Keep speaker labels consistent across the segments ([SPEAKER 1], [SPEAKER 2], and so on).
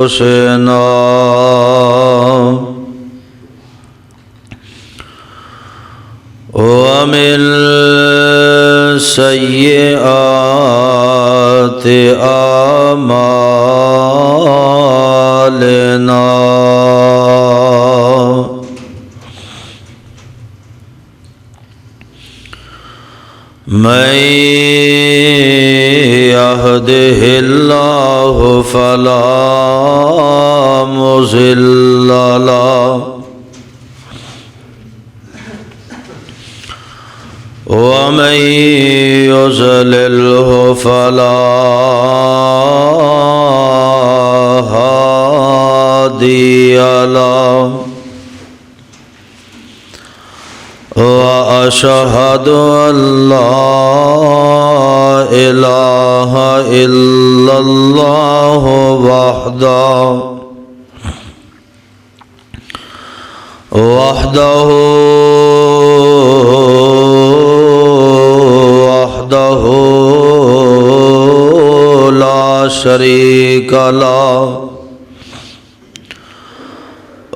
[SPEAKER 1] أنفسنا ومن سيئات أعمالنا من يهده الله فلا مضل له ومن يضلله فلا هادي له وأشهد أن لا إله إلا الله وحده لا شريك له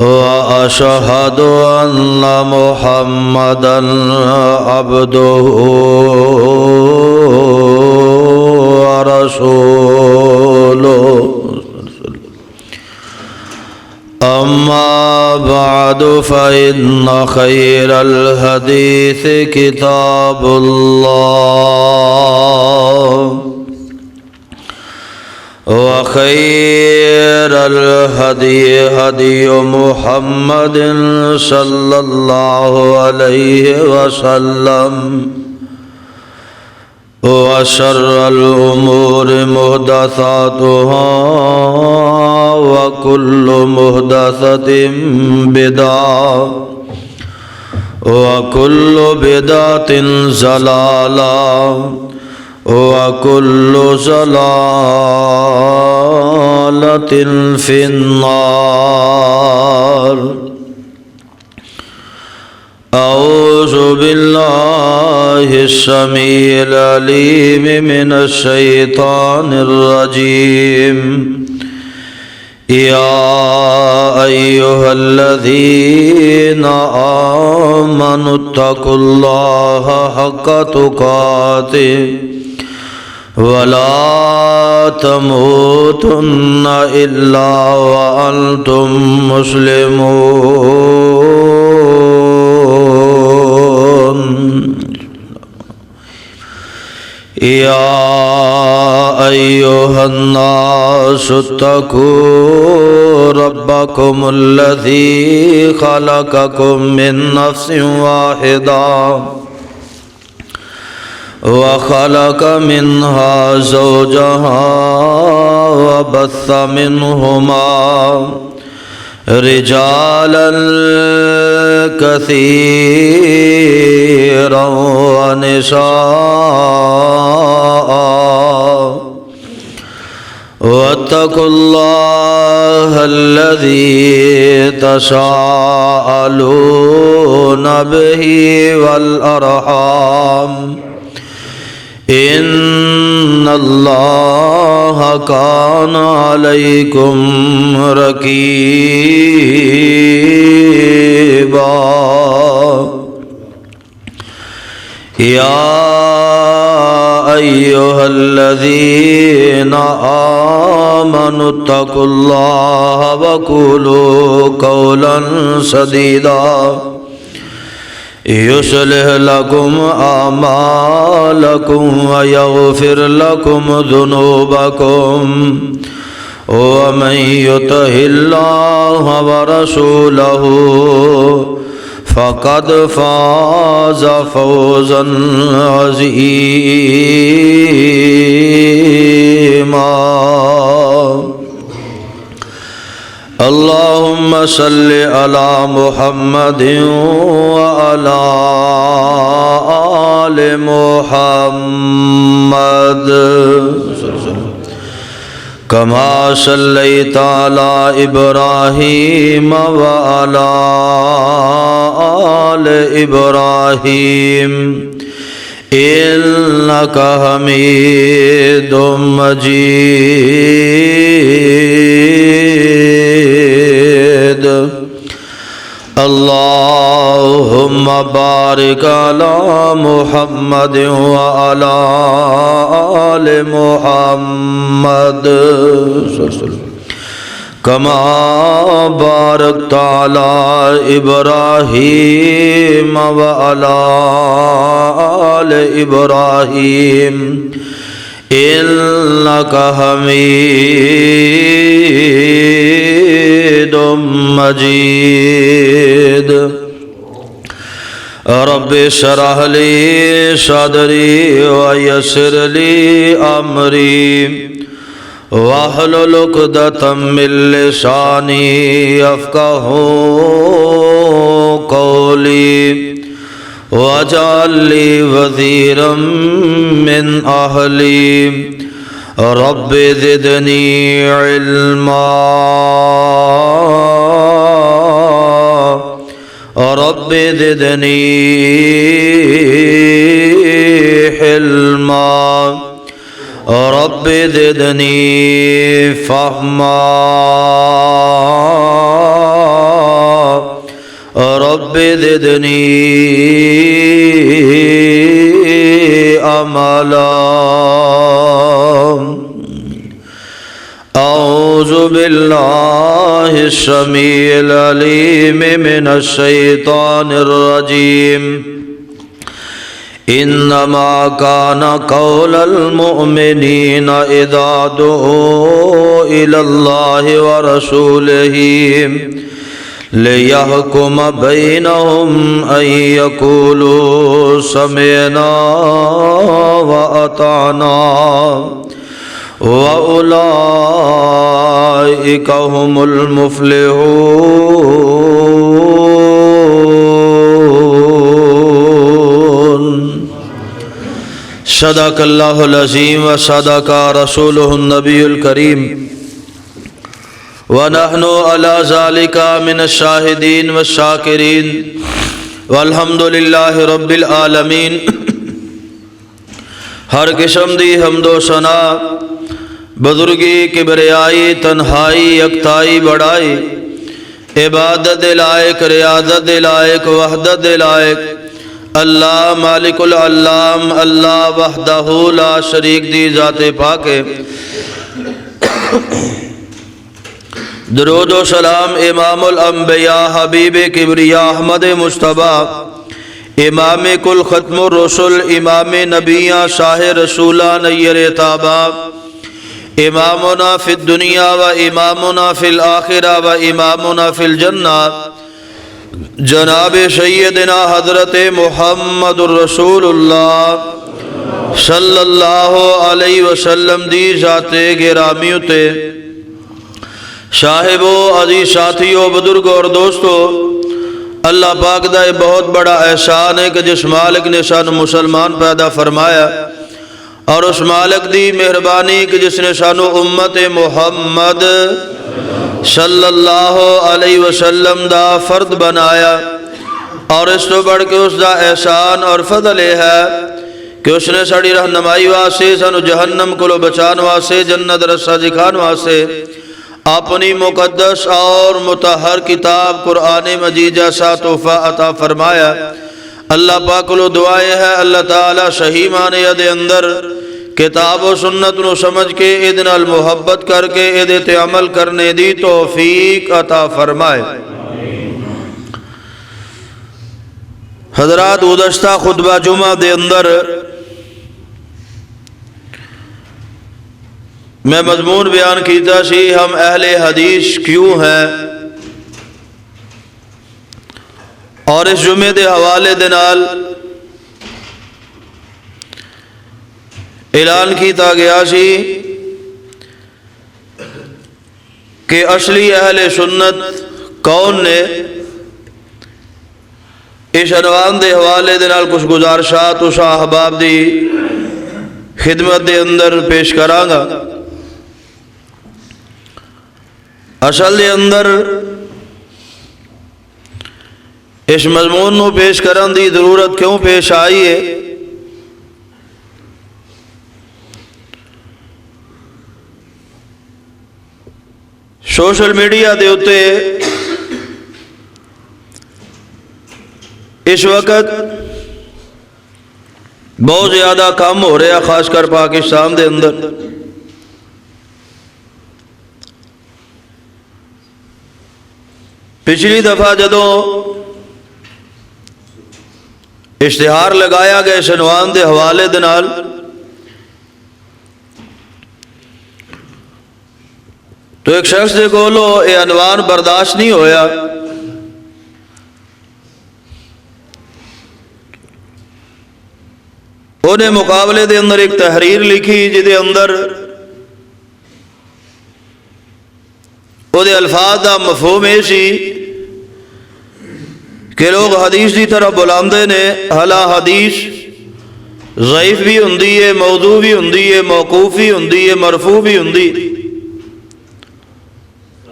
[SPEAKER 1] وأشهد أن محمدًا عبده ورسوله أما بعد فإن خير الحديث كتاب الله وخير الهدي هدي محمد صلى الله عليه وسلم وشر الأمور محدثاتها وكل محدثة بدعة وكل بدعة ضلالة وكل ضلالة في النار. أعوذ بالله السميع العليم من الشيطان الرجيم. يا أيها الذين آمنوا اتقوا الله حق تقاته ولا تموتن إلا وأنتم مسلمون. يا أيها الناس اتقوا ربكم الذي خلقكم من نفس واحدة وخلق منها زوجها وبث منهما رجالا كثيرا ونساء واتقوا الله الذي تساءلون به والأرحام إن الله كان عليكم رقيبا. يا أيها الذين آمنوا اتقوا الله وقولوا قولا سديدا يصلح لكم أعمالكم ويغفر لكم ذنوبكم ومن يطع الله ورسوله فقد فاز فوزا عظيما. اللهم صل على محمد وعلى آل محمد كما صليت على إبراهيم وعلى آل إبراهيم إنك حميد مجيد اللهم بارك على محمد وعلى آل محمد كما باركت على إبراهيم وعلى آل إبراهيم إنك حميد مجيد رب اشرح لي صدري ويسر لي أمري واحلل عقدة من لساني يفقهوا قولي واجعل لي وزيرا من أهلي رب زدني علما رب زدني حلما رب زدني فهما رب زدني عملا أعوذ بالله السميع العليم من الشيطان الرجيم إنما كان قول المؤمنين إذا دعوا إلى الله ورسوله ليحكم بينهم أن يقولوا سمعنا وأطعنا وأولئك هم المفلحون صدق اللہ العظیم وصدق رسولہ النبی الکریم ونحن على ذلك من الشاہدین والشاکرین والحمد للہ رب العالمین۔ ہر قسم دی حمد و ثنا، بزرگی، کبریائی، تنہائی، یکتائی، بڑائی، عبادت لائق، ریاضت لائق، وحدت لائق اللہ مالک العلام، اللہ وحدہ لا شریک دی ذات پاک۔ درود و سلام امام الانبیاء حبیب کبریا احمد مصطفیٰ، امام کل ختم الرسل، امام نبیاں، شاہ رسولہ، نیر تابہ، امامنا فی الدنیا و امامنا فی الآخرہ و امامنا فی الجنہ، جناب سیدنا حضرت محمد الرسول اللہ صلی اللہ علیہ وسلم دی ذات گرامی تے صاحبو، عزیز ساتھیو، بزرگو اور دوستو، اللہ پاک دا بہت بڑا احسان ہے کہ جس مالک نے سانو مسلمان پیدا فرمایا، اور اس مالک دی مہربانی کہ جس نے سانو امت محمد صلی اللہ علیہ وسلم دا فرد بنایا، اور اس تو بڑھ کے اس دا احسان اور فضل ہے کہ اس نے ساڑی رہنمائی واسے، سانو جہنم کو بچان واسے، جنت رسہ دکھان واسے اپنی مقدس اور مطہر کتاب قرآن مجید جیسا تحفہ عطا فرمایا۔ اللہ پاک کو دعائے ہے اللہ تعالی صحیح معنی دے اندر کتاب و سنت نو سمجھ کے ادن المحبت کر کے ادت عمل کرنے دی توفیق عطا فرمائے۔ حضرات، گزشتہ خطبہ جمعہ دے اندر میں مضمون بیان کیتا سی ہم اہل حدیث کیوں ہیں، اور اس جمعے دے حوالے دے نال اعلان کیتا گیا سی کہ اصلی اہل سنت کون نے۔ اس عنوان دے حوالے دے نال کچھ گزارشات اس احباب دی خدمت دے اندر پیش کراں گا۔ اصل دے اندر اس مضمون نو پیش کرن دی ضرورت کیوں پیش آئی ہے سوشل میڈیا دے اتے اس وقت بہت زیادہ کام ہو رہا، خاص کر پاکستان دے اندر۔ پچھلی دفعہ جدوں اشتہار لگایا گیا اس عنوان دے حوالے دے نال، تو ایک شخص دے کولو یہ عنوان برداشت نہیں ہویا، انہیں مقابلے دے اندر ایک تحریر لکھی جدے اندر وہ دے الفاظ دا مفہوم یہ سی کہ لوگ حدیث دی طرف بلاندے نے، حالا حدیث ضعیف بھی ہوندی ہے، موضوع بھی ہوندی ہے، موقوف بھی ہوندی ہے، مرفوع بھی ہوندی۔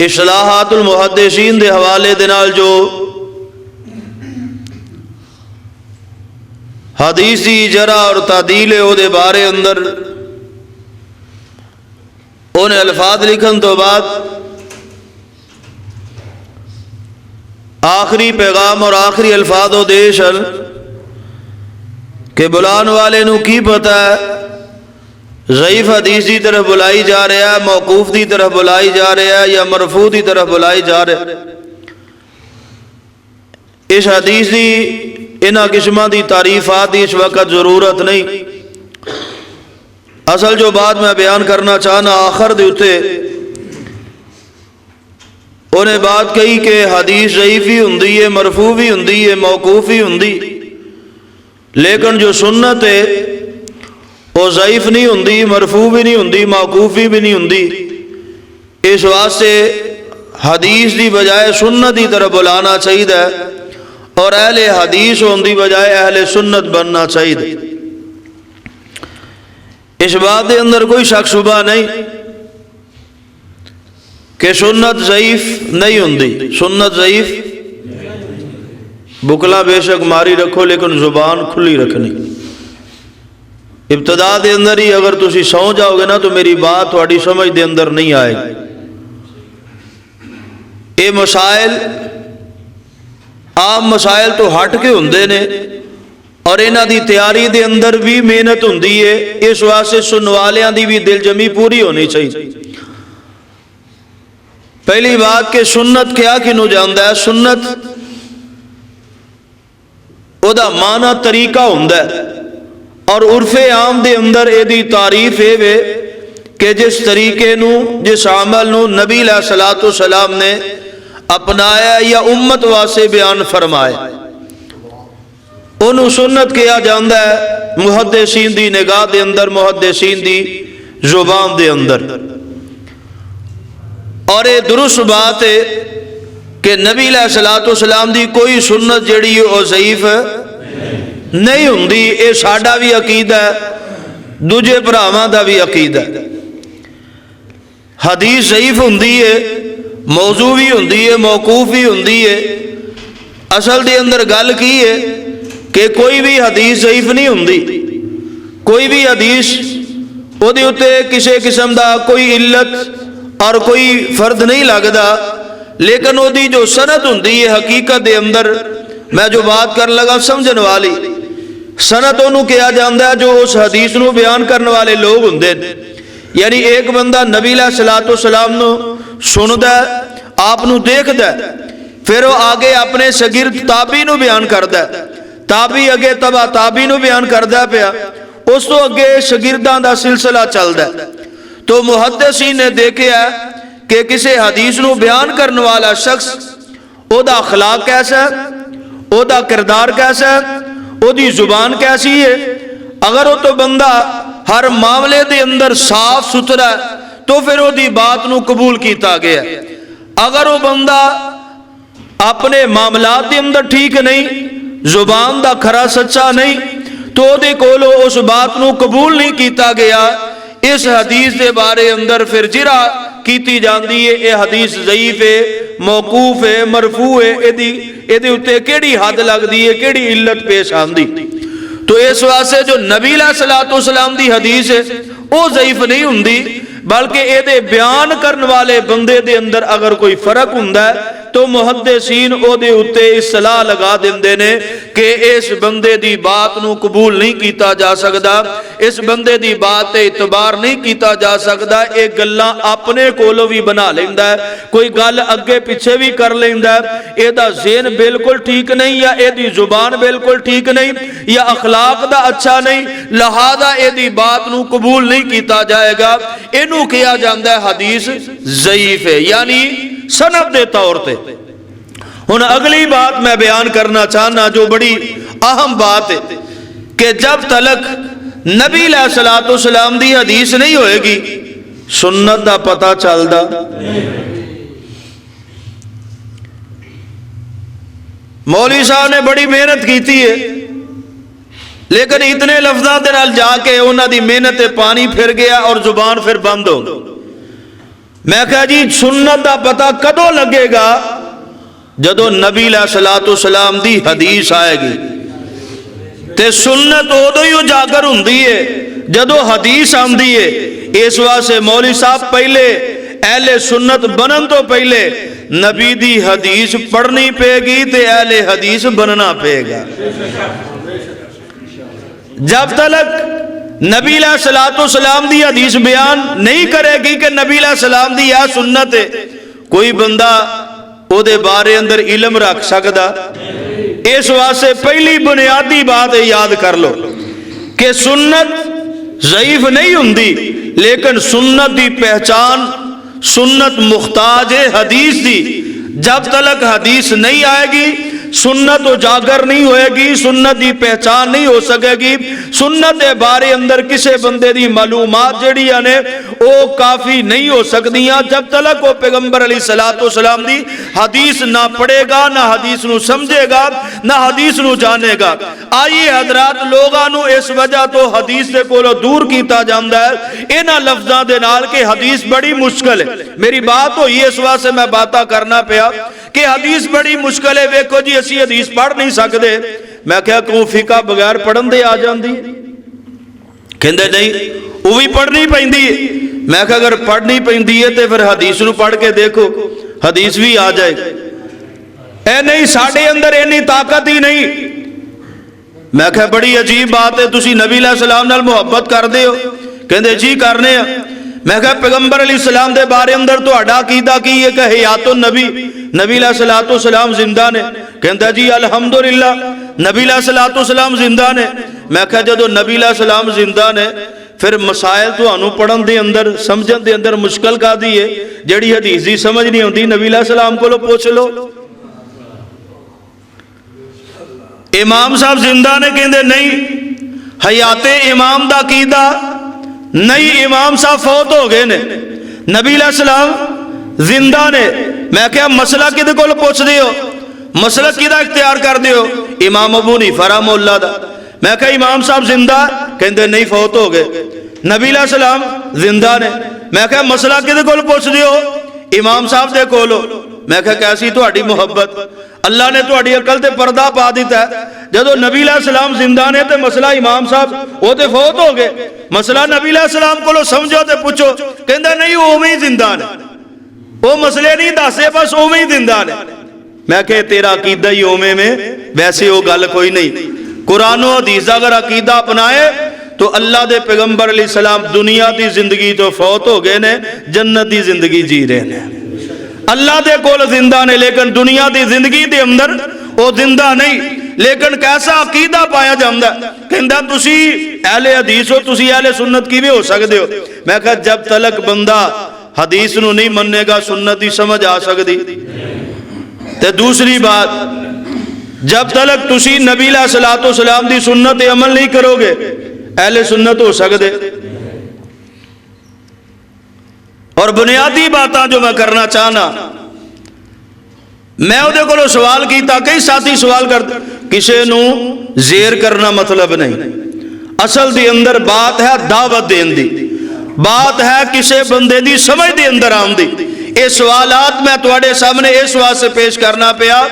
[SPEAKER 1] اصلاحات المحدثین دے حوالے دے نال جو حدیثی جرح اور تعدیل ہے، او دے بارے اندر انہیں الفاظ لکھن تو بعد آخری پیغام اور آخری الفاظ و دیشن کہ بلان والے نو کی پتہ ہے ضعیف حدیث دی طرف بلائی جا رہا ہے، موقوف دی طرف بلائی جا رہا ہے، یا مرفوع دی طرف بلائی جا رہا ہے۔ اس حدیث دی انہاں قسمہ دی تعریفات دی اس وقت ضرورت نہیں۔ اصل جو بات میں بیان کرنا چاہنا آخر دے اتے انہیں بات کہی کہ حدیث ضعیف ہی ہوندی ہے، مرفوع بھی ہوندی ہے، موقوف ہی ہوندی، لیکن جو سنت ہے وہ ضعیف نہیں ہوندی، مرفوع بھی نہیں ہوندی، موقوف بھی نہیں ہوندی۔ اس واسطے حدیث دی بجائے سنت دی طرف بلانا چاہیے اور اہل حدیث ہونے دی بجائے اہل سنت بننا چاہیے۔ اس بات دے اندر کوئی شک شبہ نہیں کہ سنت ضعیف نہیں ہوندی، سنت ضعیف بکلا بے شک ماری رکھو لیکن زبان کھلی رکھنی۔ ابتدا دے اندر ہی اگر تسی سو جاؤ گے نا تو میری بات تھوڑی سمجھ دے اندر نہیں آئے گی۔ یہ مسائل عام مسائل تو ہٹ کے ہوندے نے اور انہاں دی تیاری دے اندر بھی محنت ہوندی ہے، اس واسطے سنن والیاں دی بھی دل جمی پوری ہونی چاہیے۔ پہلی بات کہ سنت کیا کنو جاندا ہے؟ سنت او دا معنی طریقہ ہوندا ہے اور عرف عام دے اندر اے دی تعریف اے وے کہ جس طریقے نو، جس عمل نو نبی علیہ الصلوۃ والسلام نے اپنایا یا امت واسطے بیان فرمایا، انہوں سنت کیا جاندا ہے محدثین دی نگاہ دے اندر، محدثین دی زبان دے اندر۔ اور یہ درست بات ہے کہ نبی علیہ الصلوۃ والسلام دی کوئی سنت جڑی او ضعیف نہیں ہوندی، اے ساڈا بھی عقیدہ ہے، دوجے بھراواں دا بھی عقیدہ ہے۔ حدیث ضعیف ہوندی ہے، موضوع بھی ہوندی ہے، موقوف بھی ہوندی ہے۔ اصل دے اندر گل کی ہے کہ کوئی بھی حدیث ضعیف نہیں ہوندی، کوئی بھی حدیث او دے اتے کسی قسم دا کوئی علت اور کوئی فرد نہیں لگدا، لیکن او دی جو سند ہوندی ہے حقیقت دے اندر، میں جو بات کر لگا سمجھن والی سند انہوں کیا جاندا ہے جو اس حدیث نو بیان کرنے والے لوگ ہوندے، یعنی ایک بندہ نبی علیہ الصلوۃ والسلام نو سندا ہے، آپ نو دیکھدا ہے، پھر وہ آگے اپنے شاگرد تابعی نو بیان کردا ہے، تابعی اگے تبع تابعی نو بیان کردا پیا، اس تو اگے شاگرداں دا سلسلہ چلدا ہے۔ تو محدثین نے دیکھا ہے کہ کسی حدیث نو بیان کرنے والا شخص او دا اخلاق کیسا ہے، او دا کردار کیسا ہے، او دی زبان کیسی ہے۔ اگر وہ تو بندہ ہر معاملے دے اندر صاف ستھرا ہے تو پھر وہ دی بات نو قبول کیتا گیا۔ اگر وہ بندہ اپنے معاملات دے اندر ٹھیک نہیں، زبان دا کھرا سچا نہیں، تو دے کولو اس بات نو قبول نہیں کیتا گیا۔ اس حدیث دے بارے اندر پھر جرا کیتی جاندی ہے، اے حدیث ضعیف ہے، موقوف ہے، مرفوع ہے، ایدے اتے کیڑی حد لگ دی ہے، کیڑی علت پیش آندی۔ تو اس واسطے جو نبی علیہ الصلوۃ والسلام دی حدیث ہے وہ ضعیف نہیں ہوندی، بلکہ اے دے بیان کرن والے بندے دے اندر اگر کوئی فرق ہوندا ہے تو محدثین او دے اتے اصطلاح لگا دیندے نے کہ اس بندے دی بات نو قبول نہیں کیتا جا سکدا، اس بندے دی بات تے اعتبار نہیں کیتا جا سکدا، اے گلاں اپنے کولوں بھی بنا لیندا ہے، کوئی گل اگے پیچھے بھی کر لیندا ہے، اے دا ذہن بالکل ٹھیک نہیں، یا اے دی زبان بالکل ٹھیک نہیں، یا اخلاق دا اچھا نہیں، لہذا اے دی بات نو قبول نہیں کیتا جائے گا، اینو کیا جاندا ہے حدیث ضعیف ہے، یعنی سند دے طور تے۔ ہن اگلی بات میں بیان کرنا چاہنا جو بڑی اہم بات ہے کہ جب تلک نبی علیہ السلام دی حدیث نہیں ہوئے گی سنت دا پتہ چلدا۔ مولوی صاحب نے بڑی محنت کیتی ہے لیکن اتنے لفظاں دے نال جا کے انہاں دی محنت پانی پھر گیا اور زبان پھر بند ہو گئی۔ میں کہا جی سنت دا پتہ کدوں لگے گا جدو نبی علیہ السلام دی حدیث آئے گی، تے سنت ادو ہی اجاگر ہوندی ہے جدو حدیث آندی ہے۔ اس واسطے مولوی صاحب پہلے اہل سنت بنن تو پہلے نبی دی حدیث پڑھنی پے گی تے اہل حدیث بننا پے گا۔ جب تک نبی علیہ السلام دی حدیث بیان نہیں کرے گی کہ نبی علیہ السلام دی یا سنت ہے، کوئی بندہ او دے بارے اندر علم رکھ سکدا۔ اس واسطے پہلی بنیادی بات یاد کر لو کہ سنت ضعیف نہیں ہوندی، لیکن سنت دی پہچان، سنت محتاج ہے حدیث دی۔ جب تک حدیث نہیں آئے گی سنت اجاگر نہیں ہوئے گی، سنت دی پہچان نہیں ہو سکے گی، سنت دے بارے اندر کسے بندے دی معلومات جڑیاں نے او کافی نہیں ہو سکدیاں جب تک وہ پیغمبر علیہ السلام دی حدیث نہ پڑھے گا، نہ حدیث نو سمجھے گا، نہ حدیث نو جانے گا۔ آئیے حضرات، لوگاں نو اس وجہ تو حدیث دے کولوں دور کیتا جاندا ہے انہاں لفظاں دے نال کہ حدیث بڑی مشکل ہے۔ میری بات ہوئی اس واسطے میں باتاں کرنا پیا کہ حدیث بڑی مشکل ہے، ویکھو جی اسی حدیث پڑھ نہیں سکدے۔ میں کہا کہ فقہ بغیر پڑھن دے آ جاندی، کہندے نہیں وہ بھی پڑھنی پیندی ہے۔ میں کہا اگر پڑھنی پیندی ہے تے پھر حدیث نو پڑھ کے دیکھو، حدیث بھی آ جائے۔ اے نہیں ساڈے اندر اینی طاقت ہی نہیں۔ میں کہا بڑی عجیب بات ہے، تسی نبی علیہ السلام نال محبت کر دے ہو؟ کہندے جی کرنے ہیں۔ میں کہا پیغمبر علیہ السلام دے بارے اندر تو اڈا عقیدہ کی ہے کہ حیات النبی، نبی علیہ السلام زندہ نے؟ کہندا جی الحمدللہ نبی علیہ السلام زندہ نے۔ میں کہا جدو نبی علیہ السلام زندہ نے پھر مسائل تو انو پڑھن دے اندر سمجھن دے اندر مشکل کا دی ہے، جڑی حدیث دی سمجھ نہیں ہوندی نبی علیہ السلام کو لو پوچھ لو۔ امام صاحب زندہ نے؟ کہندے نہیں حیات امام دا عقیدہ نہیں، امام صاحب فوت ہو گئے نے، نبی علیہ السلام زندہ نے۔ میں کہا مسئلہ کدے کول پوچھ دے ہو، مسئلہ کدہ اختیار کر دے ہو؟ امام ابو حنیفہ رحمہ اللہ دا۔ میں کہا امام صاحب زندہ؟ کہندے نہیں فوت ہو گئے، نبی علیہ السلام زندہ نے۔ میں کہا مسئلہ کدے کول پوچھ دے ہو؟ امام صاحب دے کولو۔ میں کہا کیسی تہاڈی محبت، اللہ نے تہاڈی عقل تے پردہ پا دیتا ہے۔ جدو نبی علیہ السلام زندہ نے تے مسئلہ امام صاحب وہ تے فوت ہو گئے، مسئلہ نبی علیہ السلام کو سمجھو تے پوچھو، کہندا نہیں وہ اوویں ہی زندہ نے، وہ مسئلے نہیں دسے بس اوویں ہی زندہ نے۔ میں کہ تیرا عقیدہ ہی اوویں میں، ویسے وہ گل کوئی نہیں۔ قرآن و حدیث اگر عقیدہ اپنائے تو اللہ دے پیغمبر علیہ السلام دنیا دی زندگی تو فوت ہو گئے نے، جنت دی زندگی جی رہے نے، اللہ دے کول زندہ نے، لیکن دنیا دی زندگی دے اندر وہ زندہ نہیں۔ لیکن کیسا عقیدہ پایا جاندہ ہے، کہندہ تسی اہل حدیث ہو، تسی اہل سنت کی بھی ہو سکتے ہو۔ میں کہا جب تلک بندہ حدیث نو نہیں مننے گا سنت دی سمجھ آ سکتی۔ تے دوسری بات، جب تلک تسی نبی علیہ السلام دی سنت عمل نہیں کرو گے اہل سنت ہو سکتے۔ اور بنیادی باتاں جو میں کرنا چاہنا، میں وہ کو سوال کیتا، کئی ساتھی سوال کرتے، کسے نو زیر کرنا مطلب نہیں، اصل دی اندر بات ہے دعوت دین دی، بات ہے کسے بندے دی سمجھ دی اندر آن دی۔ یہ سوالات میں تواڈے سامنے اس واسطے پیش کرنا پیا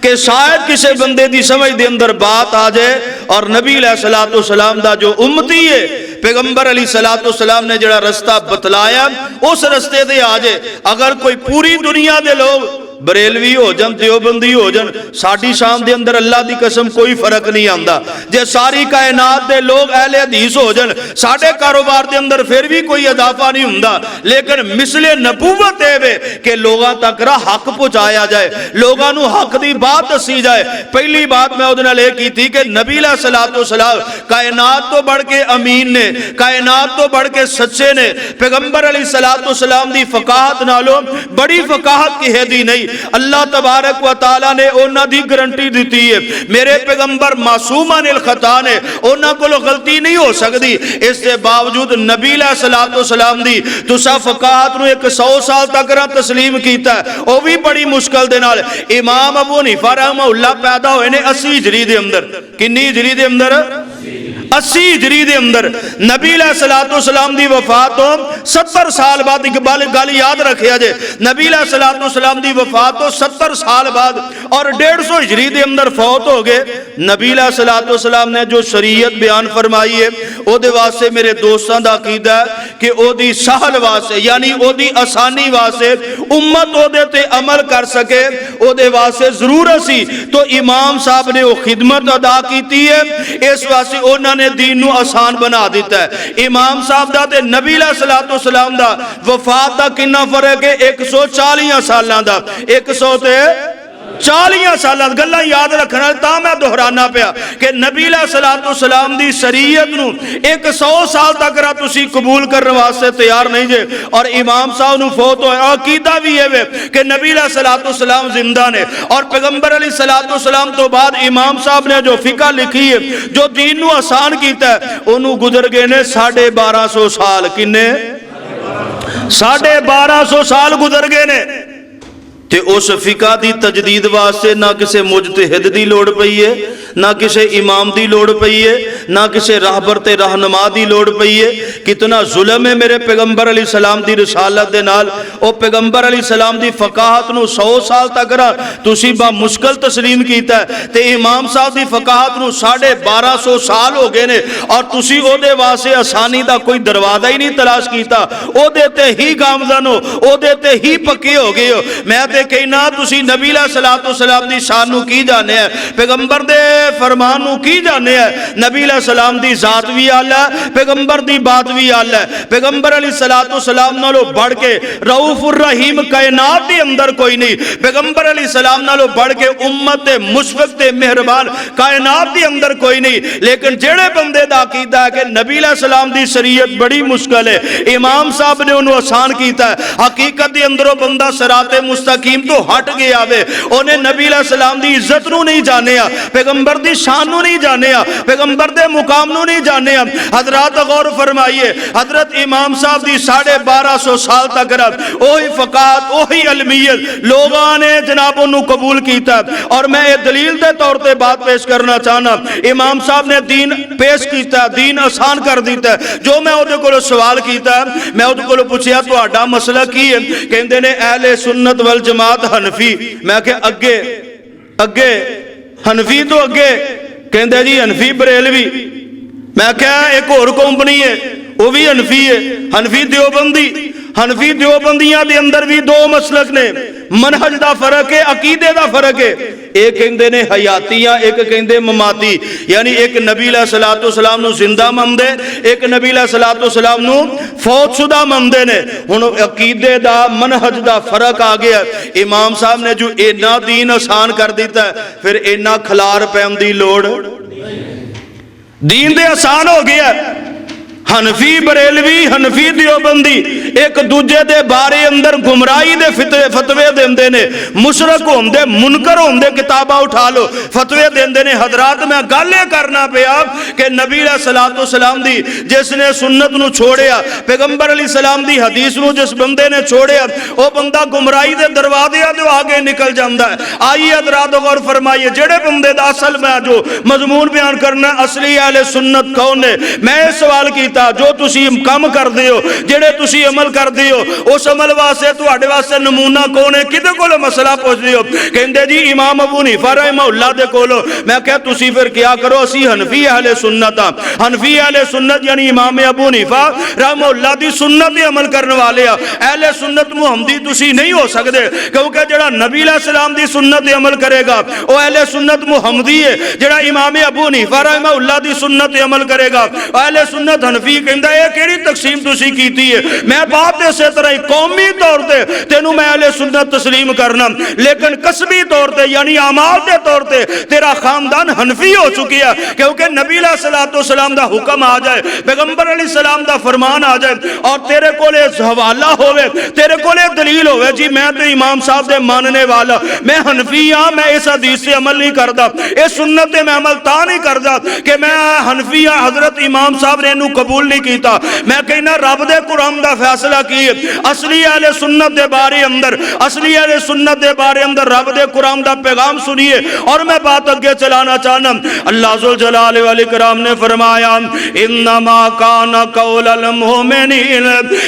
[SPEAKER 1] کہ شاید کسے بندے دی سمجھ دے اندر بات آ جائے اور نبی علیہ الصلوۃ والسلام دا جو امتی ہے پیغمبر علیہ الصلوۃ والسلام نے جڑا رستہ بتلایا اس رستے دے آ جائے. اگر کوئی پوری دنیا دے لوگ بریلوی ہو جن دیوبندی ہو جن ساڈی شان دے اندر اللہ دی قسم کوئی فرق نہیں آندا. جے ساری کائنات دے لوگ اہل حدیث ہو جن ساڈے کاروبار دے اندر پھر بھی کوئی اضافہ نہیں ہوندا. لیکن مثل نبوت اے وے کہ لوگاں تک حق پہنچایا جائے, لوگاں نو حق دی بات دسی جائے. پہلی بات میں اودے نال اے کیتی کہ نبی علیہ الصلوۃ والسلام کائنات تو بڑھ کے امین نے, کائنات تو بڑھ کے سچے نے. پیغمبر علیہ الصلوۃ والسلام دی فقاہت نالوں بڑی فقاہت کی ہے دی نہیں. اللہ تبارک و تعالی نے انہاں دی گارنٹی دیتی ہے میرے پیغمبر معصوم عن الخطا نے, انہاں کولوں غلطی نہیں ہو سکتی. اس کے باوجود نبی علیہ الصلوۃ والسلام دی تساں فقاہت نو 100 سال تک تسلیم کیتا ہے, وہ بھی بڑی مشکل دے نال. امام ابو حنیفہ رحمہ اللہ پیدا ہوئے نے 80 ہجری دے اندر. کنی ہجری دے اندر؟ 80 ہجری دے اندر. نبی علیہ الصلوۃ والسلام دی وفات تو 70 سال بعد. اقبال گل یاد رکھیا جے, نبی علیہ الصلوۃ والسلام دی وفات تو 70 سال بعد اور 150 ہجری دے اندر فوت ہو گئے. نبی علیہ الصلوۃ والسلام نے جو شریعت بیان فرمائی ہے او دے واسطے میرے دوستاں دا عقیدہ ہے کہ او دی سہل واسطے یعنی او دی آسانی واسطے امت او دے تے عمل کر سکے او دے واسطے ضرور اسی تو امام صاحب نے وہ خدمت ادا کیتی ہے. اس واسطے انہاں نے دین نو آسان بنا دیتا ہے. امام صاحب دا تے نبی علیہ الصلوۃ والسلام دا وفات دا کنا فرق ہے؟ 140 سالاں دا. 140 سالاں گلاں یاد رکھنا تا میں دہرانا پیا کہ نبی علیہ الصلوۃ والسلام دی شریعت نو 100 سال تک تسی قبول کرنے واسطے تیار نہیں جے. اور امام صاحب نو فوت ہویا عقیدہ بھی ہے کہ نبی علیہ الصلوۃ والسلام زندہ نے. اور پیغمبر علیہ الصلوۃ والسلام تو بعد امام صاحب نے جو فقہ لکھی ہے جو دین نو آسان کیتا ہے انہوں گزر گئے نے 1250 سال. کنے 1250 سال گزر گئے نے. تے اس فقہ دی تجدید واسطے نہ کسے مجتہد دی لوڑ پئی ہے, نہ کسے امام دی لوڑ پئی ہے, نہ کسے راہبر تے رہنما دی لوڑ پئی ہے. کتنا ظلم ہے میرے پیغمبر علیہ السلام دی رسالت دے نال. او پیغمبر علیہ السلام دی فقاہت نو 100 سال تک تسی با مشکل تسلیم کیتا ہے تے امام صاحب دی فقاہت نو 1250 سال ہو گئے نے اور تسی او دے واسطے آسانی دا کوئی دروازہ ہی نہیں تلاش کیتا. او دے تے ہی گامزن ہو, او دے تے ہی پکے ہو گئے ہو. میں کہنا تسی نبی علیہ الصلوۃ والسلام دی شان نو کی جانے ہیں, پیغمبر دے فرمان نو کی جانے ہیں. نبی علیہ السلام دی ذات بھی اعلی ہے, پیغمبر دی بات بھی اعلی ہے. پیغمبر علیہ الصلوۃ والسلام نالو بڑھ کے رؤوف الرحیم کائنات دے اندر کوئی نہیں. پیغمبر علیہ السلام نالو بڑھ کے امت مشفق تے مہربان کائنات دے اندر کوئی نہیں. لیکن جڑے بندے دا عقیدہ ہے کہ نبی علیہ السلام دی شریعت بڑی مشکل ہے, امام صاحب نے انہوں آسان کیتا ہے, حقیقت دے اندروں بندہ صراط مستقیم تو ہٹ گیا وے. انہیں نبی علیہ السلام دی عزت نو نہیں جانیا, پیغمبر دی شان نو نہیں جانیا, پیغمبر دے مقام نو نہیں جانیا. حضرات غور فرمائیے, حضرت امام صاحب دی 1250 سال تک اوہی فقاہت اوہی علمیت لوگاں نے جناب انہوں قبول کیتا. اور میں یہ دلیل دے طور تے بات پیش کرنا چاہنا, امام صاحب نے دین پیش کیتا, دین آسان کر دیتا ہے. جو میں اودے کولو سوال کیتا, میں اودے کولو پوچھیا تہاڈا مسئلہ کی ہے؟ کہندے نے اہل سنت والجماعت حنفی. میں کہ اگے حنفی تو اگے کہندے جی حنفی بریلوی. میں کہا ایک اور کمپنی ہے وہ بھی حنفی ہے, حنفی دیوبندی. حنفی دیوبندیاں دے اندر بھی 2 مسلک نے, منہج دا فرق ہے, عقیدے دا فرق ہے. ایک کہندے نے حیاتیاں, ایک کہندے مماتی. یعنی ایک نبی علیہ الصلوۃ والسلام نو زندہ مندے, ایک نبی علیہ الصلوۃ والسلام نو فوت شدہ مندے نے. ہن عقیدے دا منہج دا فرق آ گیا. امام صاحب نے جو اینا دین آسان کر دیتا ہے پھر اینا کھلار پین دی لوڑ, دین دے آسان ہو گیا. حنفی بریلوی حنفی دیوبندی ایک دوجے دے بارے اندر گمراہی دے فتوے دیندے نے, مشرک ہوندے منکر ہوندے کتابہ اٹھا لو فتوے دیندے نے. حضرات میں گالے کرنا پہ آپ کہ نبی علیہ الصلوۃ والسلام دی جس نے سنت نو چھوڑیا, پیغمبر علیہ السلام دی حدیث نو جس بندے نے چھوڑیا, وہ بندہ گمراہی دے دروازے جو آگے نکل جاندہ ہے. آئیے حضرات غور فرمائیے, جڑے بندے دا اصل میں جو مضمون بیان کرنا اصلی اہل سنت کون ہے, میں سوال کی
[SPEAKER 2] کیتا جو تسی کام کردے ہو جڑے تسی عمل کردے ہو اس عمل واسطے تواڈے واسطے نمونہ کون ہے کدے کول مسئلہ پوچھدے ہو کہندے جی امام ابو حنیفہ رحمہ اللہ دے کولو میں کہا تسی پھر کیا کرو اسی حنفی اہل سنت حنفی اہل سنت یعنی امام ابو حنیفہ رحمہ اللہ دی سنت عمل کرنے والے اہل سنت محمدی تسی نہیں ہو سکتے کیونکہ جڑا نبی علیہ السلام دی سنت عمل کرے گا وہ اہل سنت محمدی ہے جڑا امام ابو حنیفہ رحمہ اللہ دی سنت عمل کرے گا اہل سنت حنفی کہندا ہے کیڑی تقسیم تسی کیتی ہے میں بات اسی طرح قومی طور تے تینوں میں اہل سنت تسلیم کرنا لیکن قصبی طور تے یعنی اعمال دے طور تے تیرا خاندان حنفی ہو چکی ہے کیونکہ نبی علیہ السلام دا حکم آ جائے پیغمبر علیہ السلام دا فرمان آ جائے اور تیرے کولے حوالہ ہوئے تیرے کولے دلیل ہوئے جی میں تو امام صاحب دے ماننے والا میں حنفی ہاں میں اس حدیث سے عمل نہیں کردا اس سنت میں عمل تا نہیں کردا کہ میں حنفی ہاں حضرت امام صاحب نے انہوں قبول نہیں کیتا میں کہنا رب دے قرآن دا فیصلہ کی اصلی اہل سنت دے بارے اندر اصلی اہل سنت دے بارے اندر رب دے قرآن دا پیغام سنیے اور میں بات اگے چلانا چاہنا اللہ ذوالجلال والاکرام نے فرمایا انما کان قول المؤمنین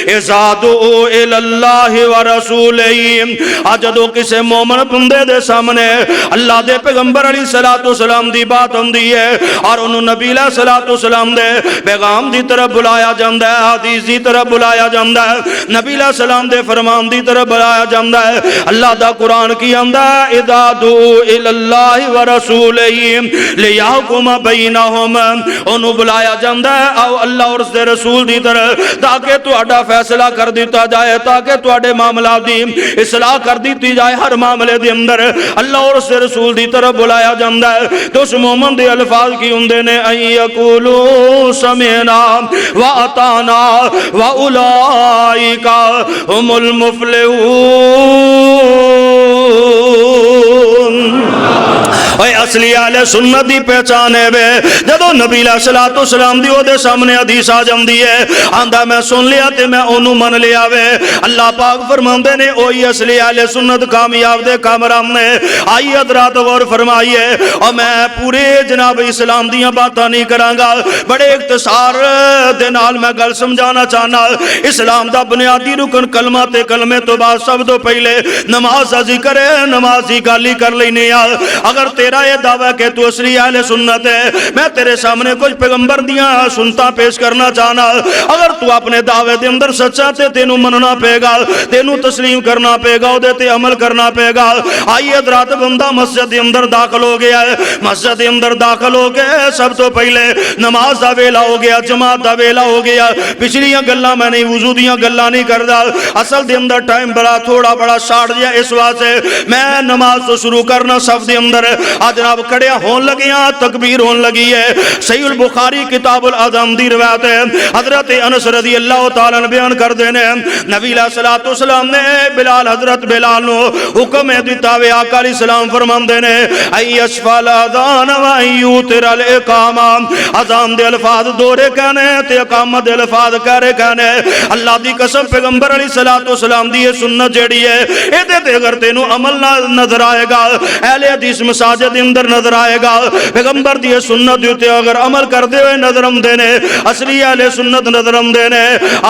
[SPEAKER 2] اذا دعوا الی اللہ ورسولہ جدو کسے مومن بندے دے سامنے اللہ دے پیغمبر علیہ السلام دی بات ہوندی ہے اور انہوں نبی علیہ السلام دے پیغام دی طرف بلایا جاندہ ہے حدیث دی طرف بلایا جاندہ ہے نبی علیہ السلام دے فرمان دی طرف بلایا جاندہ ہے اللہ دا قرآن کی آندہ ہے اذا دعوا الی اللہ ورسولہ لیحکم بینہم انہوں بلایا جاندہ ہے او اللہ اور اس دے رسول دی طرف تاکہ تو اڈا فیصلہ کر دیتا جائے تاکہ تو اڈے معاملات دی اصلاح کر دیتی جائے ہر معاملے دے اندر اللہ اور اس دے رسول دی طرف بلایا جاندہ ہے تو اس مومن دے الفاظ کی ہوندے نے ان یقولوا سمعنا واطعنا واولئک هم المفلحون اے اصلی اہل سنت دی پہچان ہے بے جدو نبی علیہ السلام دی او دے سامنے حدیث آ جاندی ہے آندا میں سن لیا تے میں اونوں من لیا وے اللہ پاک فرماندے نے اوہی اصلی اہل سنت کامیاب دے کامران نے آئی حضرات غور فرمائیے اور میں پورے جناب اسلام دیاں باتاں نہیں کراں گا بڑے اختصار دے نال میں گل سمجھانا چاہنا اسلام دا بنیادی رکن کلمہ تے کلمے تو بعد سب تو پہلے نماز دا ذکر ہے نماز ہی گالی کر لینے اگر تیرا یہ دعویٰ کہ تو اصلی اہل سنت ہے میں تیرے سامنے کچھ پیغمبر دیاں سنتا پیش کرنا چاہنا اگر تو اپنے دعوے دے اندر سچا تے تینوں مننا پے گا تینوں تسلیم کرنا پے گا دے تے عمل کرنا پے گا آئیے حضرات بندہ مسجد دے اندر داخل ہو گیا ہے مسجد دے اندر داخل ہو گئے سب تو پہلے نماز دا ویلا ہو گیا جماعت دا ویلا ہو گیا پچھلیاں گلاں میں نہیں وضو دیاں گلاں نہیں کردا اصل دے اندر ٹائم بڑا تھوڑا بڑا شارٹ دیا اس واسطے میں نماز تو شروع کرنا صف دے اندر جناب کڑیاں ہون لگیاں تکبیر ہون لگی ہے صحیح البخاری کتاب الاذان دی روایت ہے حضرت انس رضی اللہ تعالیٰ نے بیان کر دینے نبی علیہ السلام نے بلال حضرت بلال نو حکم دیتا وے آقا علیہ السلام فرمان دینے ای اشفال اذان و ایوتر الاقامہ اذان دے الفاظ دورے کہنے تے اقامت دے الفاظ کرے کہنے اللہ دی قسم پیغمبر علیہ السلام دی سنت جیڑی ہے اے دے تے اگر تینوں عمل نظر آئے گا اہل حدیث مساجد اندر نظر آئے گا پیغمبر دی سنت دیتے اگر عمل کر دے ہوئے نظرم دینے اصلی اہل سنت نظرم دینے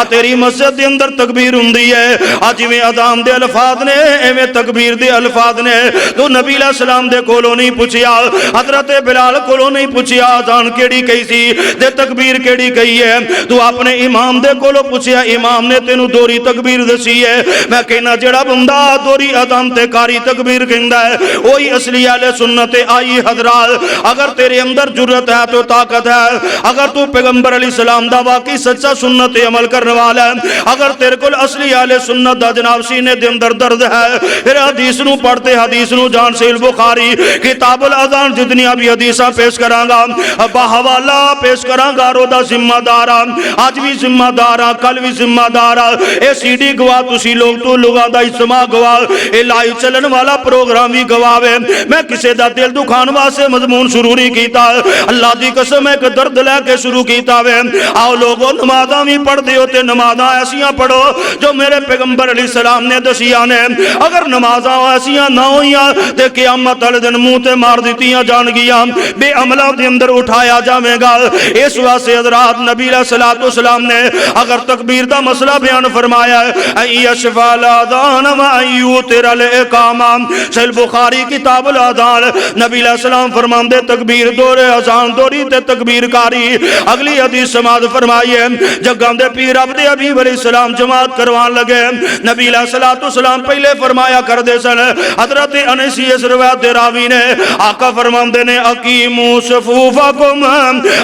[SPEAKER 2] تیری مسجد دی اندر تکبیر ہوندی ہے آج میں اذان دے الفاظ نے ایویں تکبیر دے الفاظ نے تو نبی علیہ السلام دے کولوں نہیں پوچھیا حضرت بلال کولوں نہیں پوچھیا اذان کیڑی کہی سی تے تکبیر کیڑی کہی ہے تو اپنے امام دے کولوں پوچھیا امام نے تینوں دوری تکبیر دسی ہے میں کہنا جڑا بندہ دوری اذان تے کاری تکبیر کہندا ہے وہی اصلی اہل سنت آئی حضرات اگر تیرے اندر جرت ہے تو طاقت ہے اگر تو پیغمبر علیہ السلام دا واقعی سچا سنت عمل کرنے والا ہے اگر تیرے کل اصلی اہل سنت دا جناب سینے دے اندر درد ہے پھر حدیث نو پڑھتے حدیث نو جان سے البخاری کتاب الاذان جتنی ابھی حدیثاں پیش کرانگا باحوالہ پیش کرانگا رودا ذمہ دارا آج بھی ذمہ دارا کل بھی ذمہ دارا اے سی ڈی گواہ تسی لوگ تو لوگا دا اجتماع گواہ اے لائی چلن والا پروگرام بھی گواہ ہے میں کسے دا دل دکھ کھان واسطے مضمون شروع نہیں کیتا اللہ دی قسم ایک درد لے کے شروع کیتا وے آؤ لوگوں نمازاں بھی پڑھ دیو تے نمازاں ایسیاں پڑھو جو میرے پیغمبر علیہ السلام نے دسیاں نے اگر نمازاں ایسیاں نہ ہویاں تے قیامت والے دن منہ تے مار دتیاں جان گیاں بے عملاں دے اندر اٹھایا جاوے گا اس واسطے حضرات نبی علیہ الصلوۃ والسلام نے اگر تکبیر دا مسئلہ بیان فرمایا ہے یشفع الاذان و یوتر الاقامہ صحیح بخاری کتاب الاذان نبی علیہ السلام فرماندے تکبیر دورے اذان دوری تے تکبیر کاری اگلی حدیث سماعت فرمائیے جگاں دے پیر عبد حبیب علیہ السلام جماعت کروان لگے نبی علیہ الصلوۃ والسلام پہلے فرمایا کر دے سن حضرت انس اس روایت راوی نے آقا فرماندے نے اقیموا صفوفکم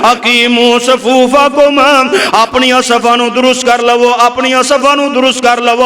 [SPEAKER 2] اقیموا صفوفکم اپنی صفاں نو درست کر لو اپنی صفاں نو درست کر لو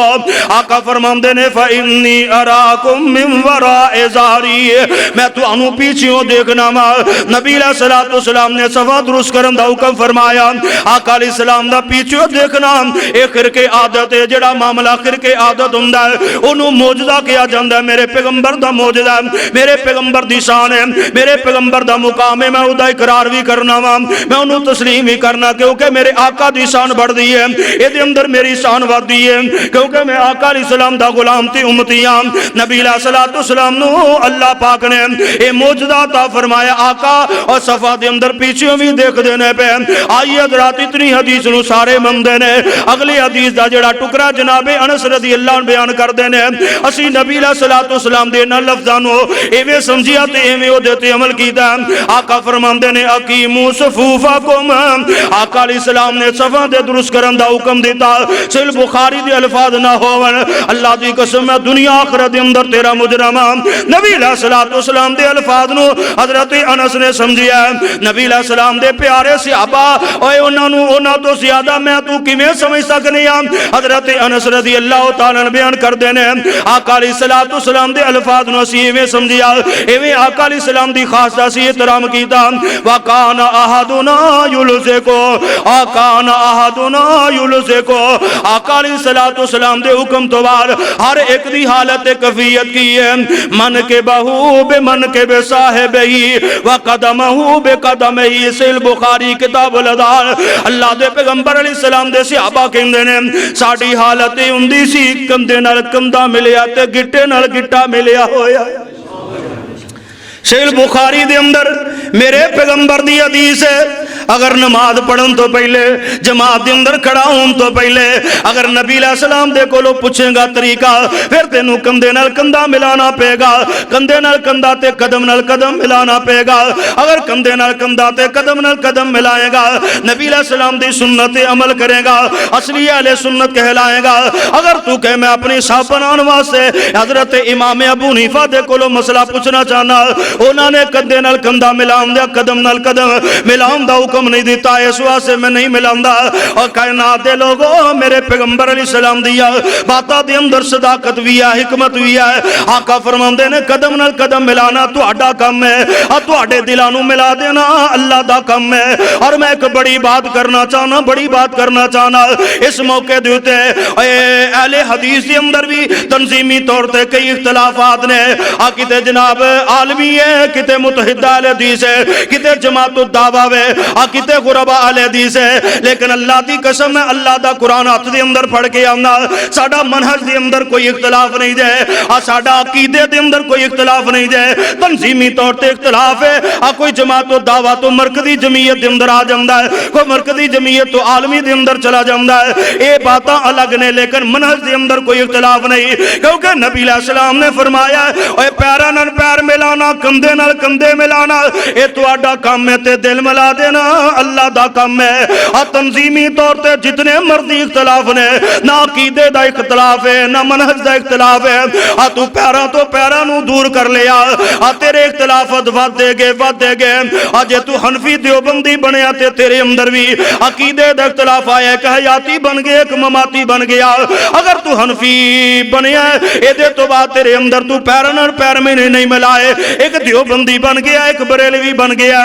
[SPEAKER 2] آقا فرماندے نے فانی اراکم من وراء ظہری میں تانوں پیچھےوں دیکھنا وا نبی علیہ الصلوۃ والسلام نے صفاں درست کرن دا حکم فرمایا آقا علیہ السلام دا پیچھےوں دیکھنا اے خرقے عادت ہے جڑا معاملہ خرقے عادت ہوندا ہے اونوں معجزہ کیا جاندا ہے میرے پیغمبر دا معجزہ میرے پیغمبر دی شان ہے میرے پیغمبر دا مقام ہے میں او دا اقرار بھی کرنا وا میں انہوں تسلیم بھی کرنا کیونکہ میرے آقا دی شان بڑھ دی ہے اے دے اندر میری شان بڑھ دی ہے کیونکہ میں آقا علیہ السلام دا غلام تے امتی ہاں نبی علیہ الصلوۃ والسلام نو اللہ پاک نے اے معجزہ عطا فرمایا آقا اور صفا دے اندر پیچھے بھی دیکھ دینے پہ آئیے حضرات اتنی حدیث نو سارے مندے نے اگلی حدیث دا جڑا ٹکڑا جناب انس رضی اللہ عنہ بیان کر دینے اسی نبی علیہ الصلوۃ والسلام دے نہ لفظاں نو ایویں سمجھیا تے ایویں او دے تے عمل کیتا آقا فرماندے نے اقیموا صفوفکم آقا علیہ السلام نے صفاں دے درست کرن دا حکم دیتا صحیح بخاری دے الفاظ نہ ہون اللہ دی قسم میں دنیا آخرت دے اندر تیرا مجرم نبی علیہ الصلوۃ والسلام دے الفاظ نو حضرت انس نے سمجھیا نبی علیہ السلام دے پیارے صحابہ اوے انہاں تو زیادہ میں تو کیویں سمجھ سکنے ہاں حضرت انس رضی اللہ تعالی عنہ بیان کردے نے آقا علیہ الصلوۃ والسلام دے الفاظ نو اسی ایویں سمجھیا ایویں آقا علیہ السلام دی خاص اسی احترام کیتا وکان احدنا یلزکو آکان احدنا یلزکو آقا علیہ الصلوۃ والسلام دے حکم تو بعد ہر ایک دی حالت کیفیت کی ہے من کے بہو بے من کے بے صاحب ہی وقدمہ بے قدم ہی صحیح بخاری کتاب الادان اللہ دے پیغمبر علیہ السلام دے صحابہ کہندے نے ساڈی حالت ہوندی سی کندھے نال کندھا ملیا تے گٹے نال گٹا ملیا ہویا صحیح بخاری دے اندر میرے پیغمبر دی حدیث ہے اگر نماز پڑھن تو پہلے جماعت دے اندر کھڑا ہون تو پہلے اگر نبی علیہ السلام دے کولوں پوچھے گا طریقہ پھر تینوں کندھے نال کندھا ملانا پے گا کندھے نال کندھا تے قدم نال قدم ملانا پے گا اگر کندھے نال کندھا تے قدم نال قدم ملائے گا نبی علیہ السلام دی سنت عمل کرے گا اصلی اہل سنت کہلائے گا اگر تو کہ میں اپنی صاحب بنان واسطے حضرت امام ابو حنیفہ دے کولوں مسئلہ پوچھنا چاہنا انہوں نے کندھے نال کندھا ملاؤں دیا قدم نال قدم ملاؤں دا حکم نہیں دیتا اس واسطے میں نہیں ملاؤں دا اور کائنات دے لوگوں میرے پیغمبر علیہ السلام دیا باتاں دے اندر صداقت بھی ہے حکمت بھی ہے آقا فرماندے نے قدم نال قدم ملانا تو اڈا کم ہے اور تو اڈے دلانوں ملا دینا اللہ دا کم ہے اور میں ایک بڑی بات کرنا چاہنا اس موقع دیتے اہل حدیث دے اندر بھی تنظیمی طور تے کئی اختلافات نے کتے جناب عالمی ہے کتے متحدہ اہل حدیث ہے کتے جماعت الدعوہ ہے کتے غرباء اہل حدیث ہے لیکن اللہ دی قسم ہے اللہ دا قرآن ہاتھ دے اندر پڑھ کے آنا ساڈا منہج دے اندر کوئی اختلاف نہیں ہے ساڈا عقیدے دے اندر کوئی اختلاف نہیں ہے تنظیمی طور تے اختلاف ہے کوئی جماعت الدعوہ تو مرکزی جمعیت دے اندر آ جاندا ہے کوئی مرکزی جمعیت تو عالمی دے اندر چلا جاندا ہے اے باتاں الگ نے لیکن منہج دے اندر کوئی اختلاف نہیں کیونکہ نبی علیہ السلام نے فرمایا اے پیراں نال پیر ملانا کندھے نال کندھے ملانا اے تہاڈا کام ہے تے دل ملا دینا اللہ دا کام ہے تنظیمی طور تے جتنے مرضی اختلاف نے نہ عقیدے دا اختلاف ہے نہ منہج دا اختلاف ہے تو پیراں تو پیراں نو دور کر لیا تیرے اختلافات ود دے گے جے تو حنفی دیوبندی بنیا تے تیرے اندر بھی عقیدے دا اختلاف آیا ایک حیاتی بن گیا ایک مماتی بن گیا اگر تو حنفی بنیا اے دے تو بعد تیرے اندر تو پیراں نال پیر میں نہیں ملائے ایک دیوبندی بن گیا ایک بریلوی بن گیا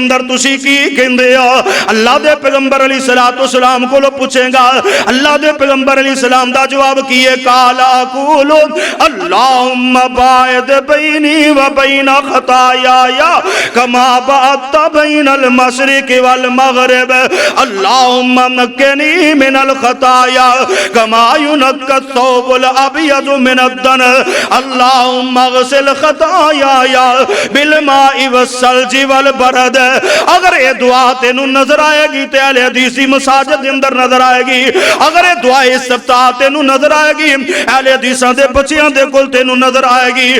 [SPEAKER 2] اندر تسی کی کہندے ہو؟ اللہ دے پیغمبر علیہ السلام کو پوچھے گا۔ اللہ دے پیغمبر علیہ السلام دا جواب کیے قال اقول اللہم باعد بینی و بین خطایا کما بعدت بین المشرق والمغرب اللہم نقنی من الخطایا کما ینقی الثوب الابیض من الدنس اللہم اغسل خطایا بالماء والثلج والبرد۔ اگر یہ دعا تینوں نظر آئے گی تے اہل حدیثی مساجد اندر نظر آئے گی، اگر یہ دعا استفتاح تینوں نظر آئے گی اہل حدیثاں دے بچیاں دے کول تینوں نظر آئے گی،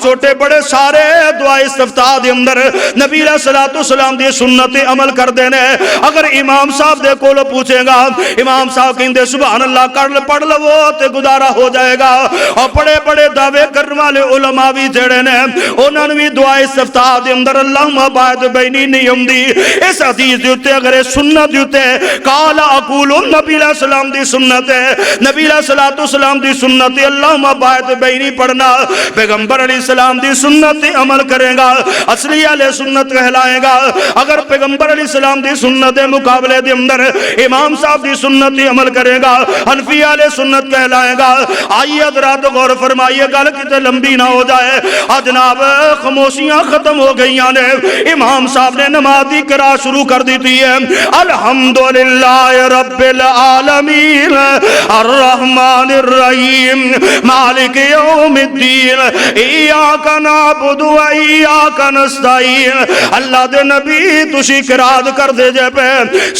[SPEAKER 2] چھوٹے بڑے سارے دعا استفتاح دے اندر نبی علیہ السلام دی سنت عمل کر دینے۔ اگر امام صاحب دے کول پوچھے گا، امام صاحب کہندے سبحان اللہ پڑھ لو تے گزارا ہو جائے گا، اور بڑے بڑے دعوے کرنے والے علماء بھی جڑے نے انہاں بھی دعا استفتاح دے اندر اللہم باعد بینی نہیں ہوندی۔ اس حدیث دے اوتے اگر سنت دے اوتے قال اقول نبی علیہ السلام دی سنت ہے، نبی علیہ السلام دی سنت اللہم باعد بینی پڑھنا، پیغمبر علیہ السلام دی سنت عمل کرے گا، اصلی اہل سنت کہلائے گا۔ اگر پیغمبر علیہ السلام دی سنت مقابلے دے اندر امام صاحب دی سنت عمل کرے گا، حنفی اہل سنت کہلائے گا۔ آئیے حضرات غور فرمائیے گل کتے لمبی نہ ہو جائے، جناب خاموشیاں ختم ہو گئی نے، امام صاحب نے نماز دی قرات شروع کر دیتی ہے الحمدللہ رب العالمین الرحمن الرحیم مالک یوم الدین ایاک نعبد و ایاک نستعین۔ اللہ دے نبی تسی قرات کر دے جے پہ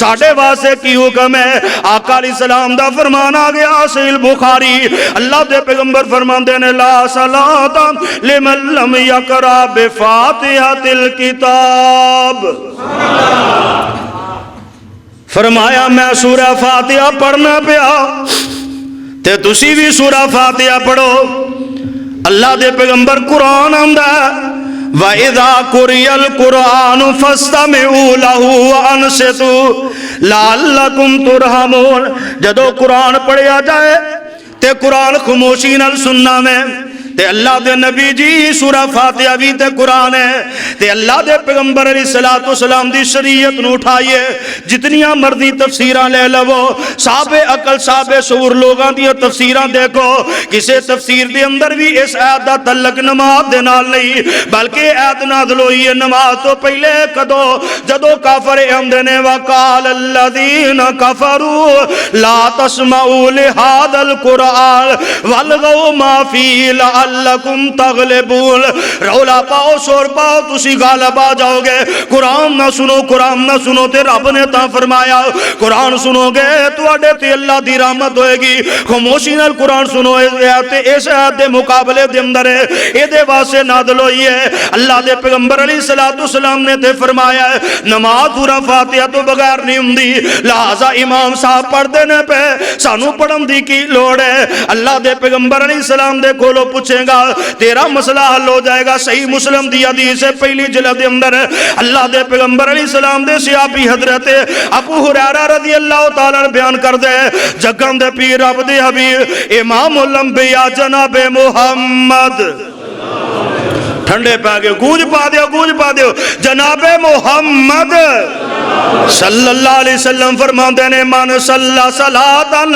[SPEAKER 2] ساڑھے واسے کی حکم ہے؟ آقا علیہ السلام دا فرمان آ گیا صحیح البخاری، اللہ دے پیغمبر فرمان دینے لا صلاۃ لمن لم یقرأ بفاتحۃ الکتاب۔ فرمایا میں سورہ فاتحہ پڑھنا پیا تے تسی بھی سورہ فاتحہ پڑھو۔ اللہ دے پیغمبر قرآن آندا وَإِذَا قُرِئَ الْقُرْآنُ فَاسْتَمِعُوا لَهُ وَأَنصِتُوا لَعَلَّكُمْ تُرْحَمُونَ۔ جدو قرآن پڑھیا جائے تے قرآن خاموشی نال سننا میں تے اللہ دے نبی جی سورہ فاتحہ بھی تے قرآن ہے تے اللہ دے پیغمبر علیہ السلام دی شریعت نو اٹھائیے، جتنیاں مرضی تفسیراں لے لو، صاحب عقل صاحب شعور لوگاں دی تفسیراں دیکھو، کسے تفسیر دے اندر بھی اس آیت دا تعلق نماز دے نال نہیں، بلکہ آیت نازل ہوئی ہے نماز تو پہلے کدو جدو کافر آندے نے وقال الذین کفروا لا تسمعوا لهذا القرآن والغوا ما فیہ لعلکم تغلبون۔ رولا پاؤ شور پاؤ تسی غالب آ جاؤ گے، قرآن نہ سنو قرآن نہ سنو تے رب نے تا فرمایا قرآن سنو گے تو اڈے تے اللہ دی رحمت ہوئے گی، خاموشی نال قرآن سنو تے اس آیت دے مقابلے دے اندر ہے اے دے واسے نازل ہوئی ہے۔ اللہ دے پیغمبر علیہ السلام نے تے فرمایا نماز سورہ فاتحہ تو بغیر نہیں ہوندی، لہذا امام صاحب پڑھ دینے پہ سانو پڑھن دی کی لوڑ ہے؟ اللہ دے پیغمبر علیہ السلام دے کولو پوچھے گا تیرا مسئلہ حل ہو جائے گا۔ صحیح مسلم دی حدیث ہے پہلی جلد اندر اللہ دے پیغمبر علیہ السلام دے صحابی حضرت ابو ہریرہ رضی اللہ تعالیٰ بیان کر دے جگن دے پیر رب دے حبیب امام الانبیاء جناب محمد ٹھنڈے پہ گئے گونج پا دیو جناب محمد صلی اللہ علیہ وسلم فرماندے نے من صلی صلاۃً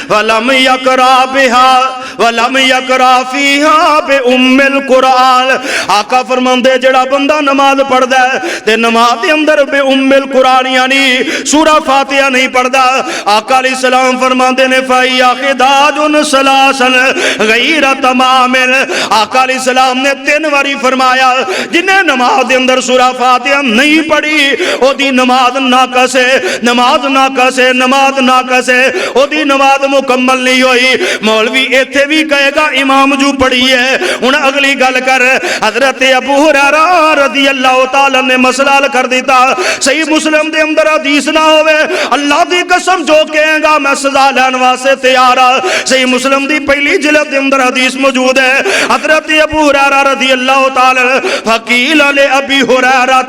[SPEAKER 2] ولم یقرأ بها ولم یقرأ فیہا بأم القرآن۔ آقا فرماندے جڑا بندہ نماز پڑھدا ہے تے نماز دے اندر بأم القرآن یعنی سورہ فاتحہ نہیں پڑھدا، آقا علیہ السلام فرماندے نے فَإِيَّا خِدَاجٌ ثَلَاثًا غَيْرَ تَمَامٍ۔ آقا علیہ السلام نے 3 باری فرمایا جنہیں نماز دے اندر سورہ فاتحہ نہیں پڑھی او دی نماز ناقص ہے، نماز ناقص ہے، نماز ناقص ہے، او دی نماز مکمل نہیں ہوئی۔ مولوی ایتھے بھی کہے گا امام جو پڑھی ہے۔ ان اگلی گل کر حضرت ابو ہریرہ رضی اللہ تعالیٰ نے مسئلہ حل کر دیتا، صحیح مسلم دے اندر حدیث نہ ہوئے اللہ دی قسم جو کہے گا میں سزا لین واسطے تیار ہاں۔ صحیح مسلم دی پہلی جلد دے اندر حدیث موجود ہے، حضرت ابو ہریرہ رضی اللہ تعالیٰ فقیل لأبی ہریرہ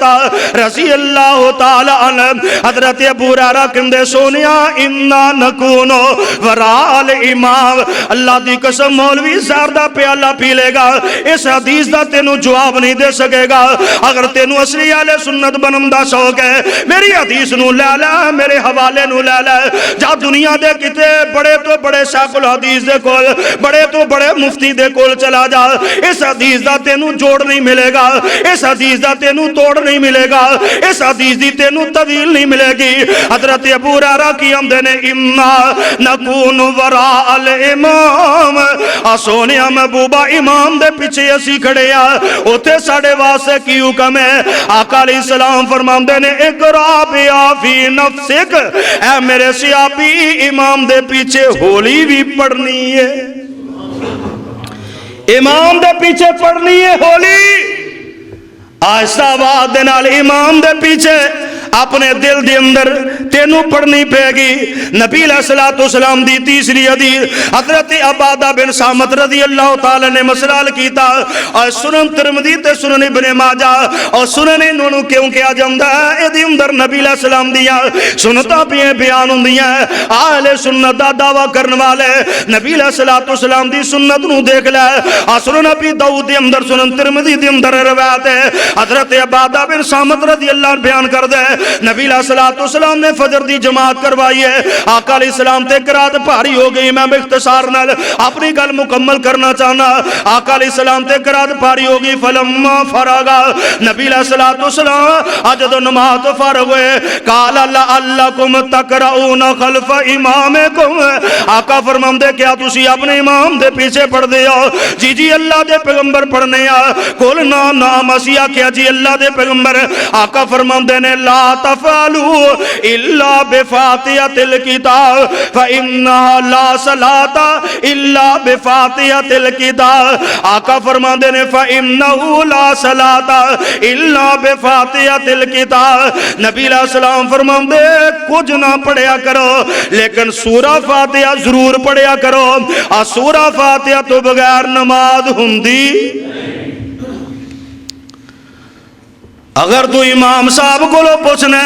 [SPEAKER 2] رضی اللہ تعالیٰ عنہ، حضرت ابو ہریرہ کہندے سونیا انا نکونو وراء الامام، اللہ دی قسم مولوی زہر دا پیالہ پی لے گا اس حدیث دا تینوں جواب نہیں دے سکے گا اگر تینوں اصلی اہل سنت بنن دا شوق ہے میری حدیث نو لے لے میرے حوالے نو لے لے جا دنیا دے کتے بڑے تو بڑے شیخ الحدیث دے کول بڑے تو بڑے مفتی دے کول چلا جا اس حدیث دا تینوں جوڑ نہیں ملے گا اس حدیث دا تینوں توڑ نہیں ملے گا اس حدیث دی تینوں طویل نہیں ملے گی حضرت ابو ہریرہ کی آمدے نے انا نکون وراء الامام سونیا محبوبہ امام دے پیچھے اسی کھڑے آ اوتے ساڑے واسے کی حکم ہے آقا علیہ السلام فرماندے نے اقرا بیا فی نفسک اے میرے سیابی امام دے پیچھے ہولی بھی پڑھنی ہے امام دے پیچھے پڑھنی ہے ہولی آہستہ آواز دے نال امام دے پیچھے اپنے دل دے اندر تینوں پڑھنی پے گی نبی علیہ السلام دی تیسری حدیث حضرت عبادہ بن صامت رضی اللہ تعالی نے مسئلہ کیتا اور سنن ترمذی تے سنن ابن ماجہ اور سنن انہوں کیوں کیا جاندہ ہے ادھی اندر نبی علیہ السلام دیا سنتا پیئے بیان ہوندیا ہے اہل سنت دا دعویٰ کرنے والے نبی علیہ السلام دی سنت نو دیکھ لے سنن ابی داؤد دے اندر سنن ترمذی دے اندر روایت ہے حضرت عبادہ بن صامت رضی اللہ عنہ بیان کر دے نبی علیہ السلام نے فجر دی جماعت کروائی ہے آقا علیہ السلام تے قرات بھاری ہو گئی میں اختصار نال اپنی گل مکمل کرنا چاہنا آقا علیہ السلام تے قرات بھاری ہو گئی فلما فراغا نبی علیہ السلام جدو نماز تو فارغ ہوئے قال لعلکم تقرؤون خلف امامکم آقا فرماندے کیا تسی اپنے امام دے پیچھے پڑھ دے ہو جی جی اللہ دے پیغمبر پڑھنے آ قولنا نعم اسیا کیا جی اللہ دے پیغمبر آقا فرماندے نے لا تفعلوا الا بفاتحۃ الکتاب فانها لا صلاۃ الا بفاتحۃ الکتاب آقا فرماندے نے فانه لا صلاۃ الا بفاتحۃ الکتاب نبی علیہ السلام فرماندے کچھ نہ پڑھیا کرو لیکن سورہ فاتحہ ضرور پڑھیا کرو سورہ فاتحہ تو بغیر نماز ہوندی اگر تو امام صاحب کو لو پوچھنا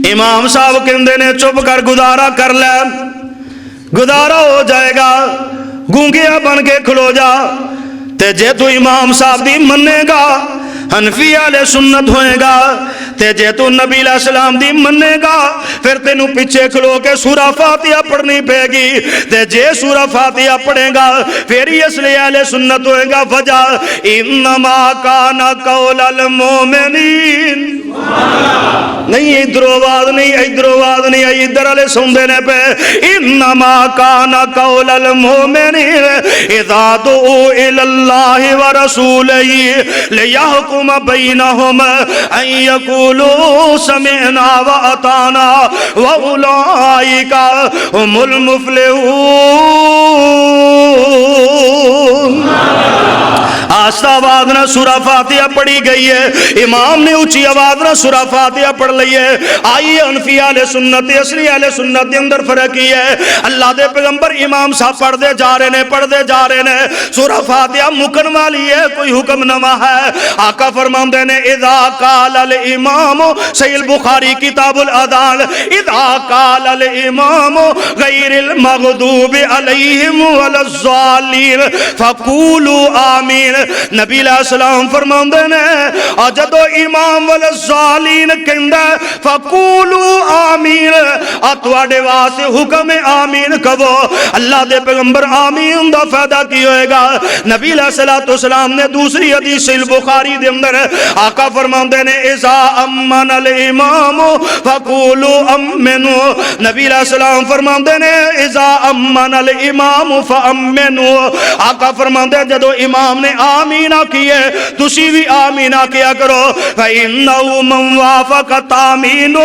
[SPEAKER 2] امام صاحب کہندے نے چپ کر گزارا کر لے گزارا ہو جائے گا گونگیا بن کے کھلو جا تے جے تو امام صاحب دی منے گا حنفی اہل سنت ہوئے گا تے جے تو نبی علیہ السلام دی منے گا پھر تینوں پیچھے کھلو کے سورہ فاتحہ پڑھنی پے گی تے جے سورہ فاتحہ پڑھے گا پھر ہی اصلی اہل سنت ہوئے گا وجہ انما کان قول المومنین نہیں ادھر آواز نہیں ادھر والے سندے نے پہ انما کان قول المومنین اذا دعوا الی اللہ ورسولہ لیحکم بینہم ان یقولوا سمعنا واطعنا واولئک هم المفلحون آستہ آواز نہ سورہ فاتحہ پڑھی گئی ہے امام نے اونچی آواز نہ سورہ فاتحہ پڑھ لی ہے آئیے حنفی اہل سنت اصلی اہل سنت کے اندر فرق ہی ہے اللہ دے پیغمبر امام صاحب پڑھ دے جا رہے نے سورہ فاتحہ مکن والی ہے کوئی حکم نما ہے آقا فرماندے نے اذا قال الامام صحیح البخاری کتاب الاذان اذا قال الامام غیر المغضوب علیہم ولا الضالین فقولوا آمین نبی علیہ السلام فرماندے نے جدو امام والظالین کہندا فقولوا آمین تواڈے واسطے حکم آمین کہو اللہ دے پیغمبر آمین دا فائدہ کی ہوئے گا نبی علیہ السلام نے دوسری حدیث البخاری دے اندر آقا فرماندے نے اذا امن الامام فقولوا امنوا نبی علیہ السلام فرماندے نے اذا امن الامام فامنوا آقا فرماندے جدو امام نے آمین کیے تسی بھی آمین کیا کرو فإنه من وافق تامین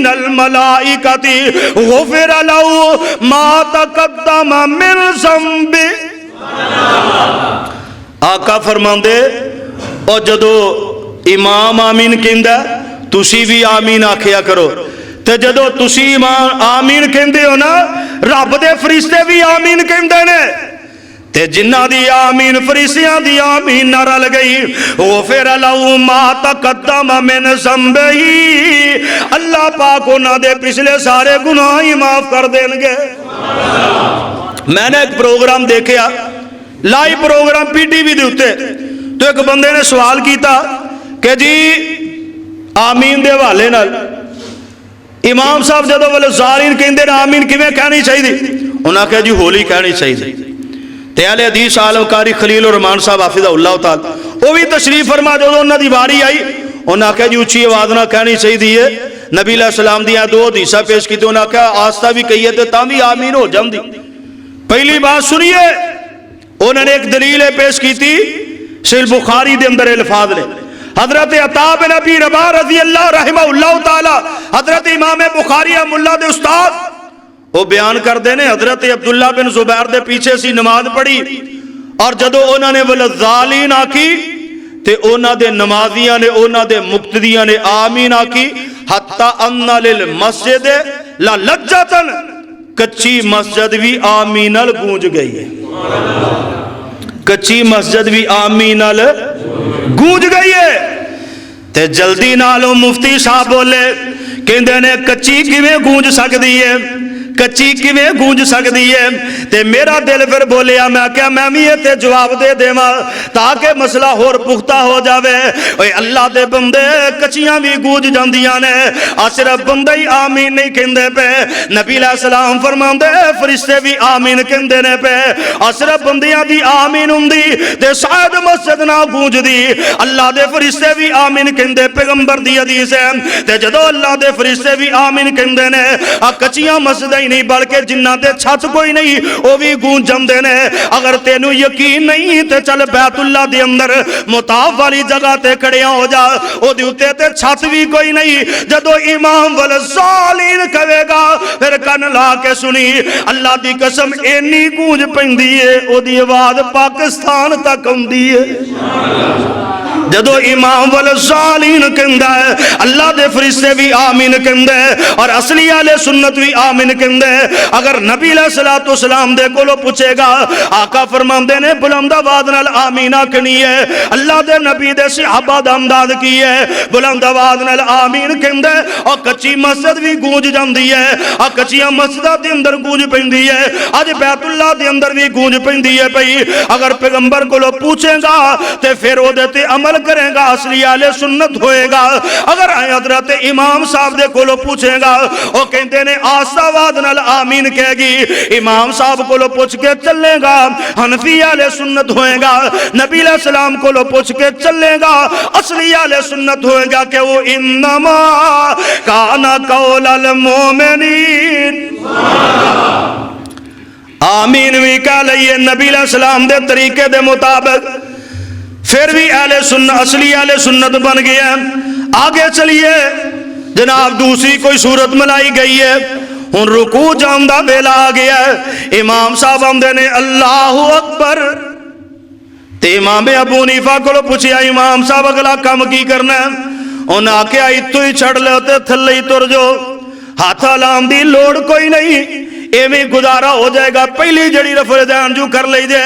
[SPEAKER 2] الملائکۃ غفر له ما تقدم من ذنبہ آقا فرماندے اور جدو امام آمین کہندا تسی بھی آمین آکھیا کرو تے جدو تسی امام آمین کہندے ہو نا رب دے فرشتے بھی آمین کہندے نے تے جنہ دی آمین فرشتیاں دی آمین نہ رل گئی غفر له ما تقدم من ذنبہ اللہ پاک انہاں دے پچھلے سارے گناہ ہی معاف کر دیں گے میں نے ایک پروگرام دیکھا live programme P T V دے اتے تو ایک بندے نے سوال کیتا کہ جی آمین دے حوالے نال امام صاحب جدو والزالین کہندے آمین کیویں کہنی چاہیے؟ انہاں نے کہا جی ہولی کہنی چاہیے۔ تے اہل حدیث عالم قاری خلیل الرحمان صاحب حافظہ اللہ تعالی وہ بھی تشریف فرما جو انہاں دی واری آئی انہاں نے کہا جی اچھی آواز نہ کہنی چاہیے، نبی علیہ السلام دیا دو حدیثاں پیش کی تو انہاں نے کہا آستہ بھی کہیے تے تاں بھی آمین ہو جاندی۔ پہلی بات سنیے، انہوں نے ایک دلیل پیش کی تھی صحیح بخاری دے اندر الفاظ نے، حضرت عطا بن ابی رباح رضی اللہ رحمہ اللہ تعالی، حضرت امام بخاری رحمہ اللہ دے استاد وہ بیان کر دینے، حضرت عبداللہ بن زبیر دے پیچھے سی نماز پڑھی اور جدو انہوں نے والضالین آکی تے انہوں دے نمازیاں نے انہوں دے مقتدیاں نے آمین آکی حتی ان للمسجد للجتن، کچی مسجد بھی آمینال گونج گئی ہے، کچی مسجد بھی آمینال گونج گئی ہے۔ تے جلدی نالو مفتی صاحب بولے کہندے نے کچی کیویں گونج سکدی ہے، کچی کیویں گونج سکدی ہے؟ تے میرا دل پھر بولیا میں کیا میں بھی تے جواب دے دیواں تاکہ مسئلہ اور پختہ ہو جاوے۔ اوے اللہ دے بندے کچیاں بھی گونج جاندیاں نے، صرف بندے ہی آمین نہیں کہندے پے، نبی علیہ السلام فرماندے فرشتے بھی آمین کہندے نے پے، صرف بندیاں دی آمین ہوندی تے شاید مسجد نہ گونج دی، اللہ دے فرشتے بھی آمین کہندے، پیغمبر دی حدیث ہے۔ تے جدو اللہ دے فرشتے بھی آمین کہندے نے کچیاں مسجد نہیں بلکہ جنہ دے چھت کوئی نہیں وہ بھی گونج جاندے نے۔ اگر تینو یقین نہیں تے چل بیت اللہ دے اندر مطاف والی جگہ تے کھڑیاں ہو جا، او دی اتے تے چھت بھی کوئی نہیں، جدو امام والزالین کہے گا پھر کن لا کے سنی، اللہ دی قسم اینی گونج پیندی ہے او دی آواز پاکستان تک ہوندی ہے۔ جدو امام والزالین کہندا ہے اللہ دے فرشتے بھی آمین کہندے اور اصلی اہل سنت بھی آمین کہندے۔ اگر نبی علیہ السلام دے کولو پوچھے گا آقا فرماندے نے بلند آواز نال آمین آکھنی ہے، اللہ دے نبی دے صحابہ دا امداد کی ہے، بلند آواز نال آمین کہندے اور کچی مسجد بھی گونج جاندی ہے، اور کچیاں مسجداں دے اندر گونج پیندی ہے، اج بیت اللہ دے اندر بھی گونج پیندی ہے پئی۔ اگر پیغمبر کولو پوچھے گا تے پھر او دے تے عمل کرے گا، اصلی اہل سنت ہوئے گا۔ اگر حضرت امام صاحب دے کولو پوچھے گا وہ کہندے نے آستہ آواز نال آمین کہے گی، امام صاحب کولو پوچھ کے چلے گا حنفی اہل سنت ہوئے گا، نبی علیہ السلام کولو پوچھ کے چلے گا اصلی اہل سنت ہوئے گا کہ وہ انما کان قول المومنین، آمین بھی کہہ لئیے نبی علیہ السلام دے طریقے دے مطابق، پھر بھی اہل سنت اصلی اہل سنت بن گیا۔ آگے چلیے جناب دوسری کوئی صورت ملائی گئی ہے، ہن رکوع جان دا ویلا آ گیا ہے، امام صاحب آندے نے اللہ اکبر، تے امام ابو حنیفہ کو پوچھیا امام صاحب اگلا کام کی کرنا ہے؟ انہاں آکھیا اتو ہی چھڑ لے تے تھلے ہی تر جو، ہاتھ ہلان دی لوڑ کوئی نہیں، ایویں گزارا ہو جائے گا، پہلی جڑی رفع دین جو کر لئی دے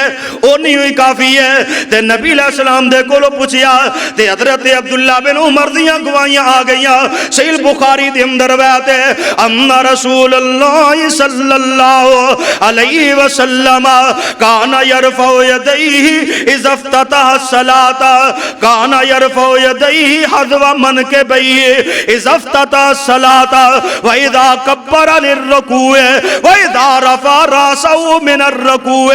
[SPEAKER 2] او نہیں ہوئی کافی ہے۔ تے نبی علیہ السلام دے کولو پوچھیا تے حضرت عبداللہ بن عمر دیاں گواہیاں آ گئیاں، صحیح بخاری دے اندر روایت ہے ان رسول اللہ صلی اللہ علیہ وسلم کان یرفع یدیہ اذا افتتح الصلاۃ، کان یرفع یدیہ حذو منکبیہ اذا افتتح الصلاۃ واذا کبر للرکوع وَإِذَا رَفَعَ رَأْسَهُ مِنَ الرُّكُوعِ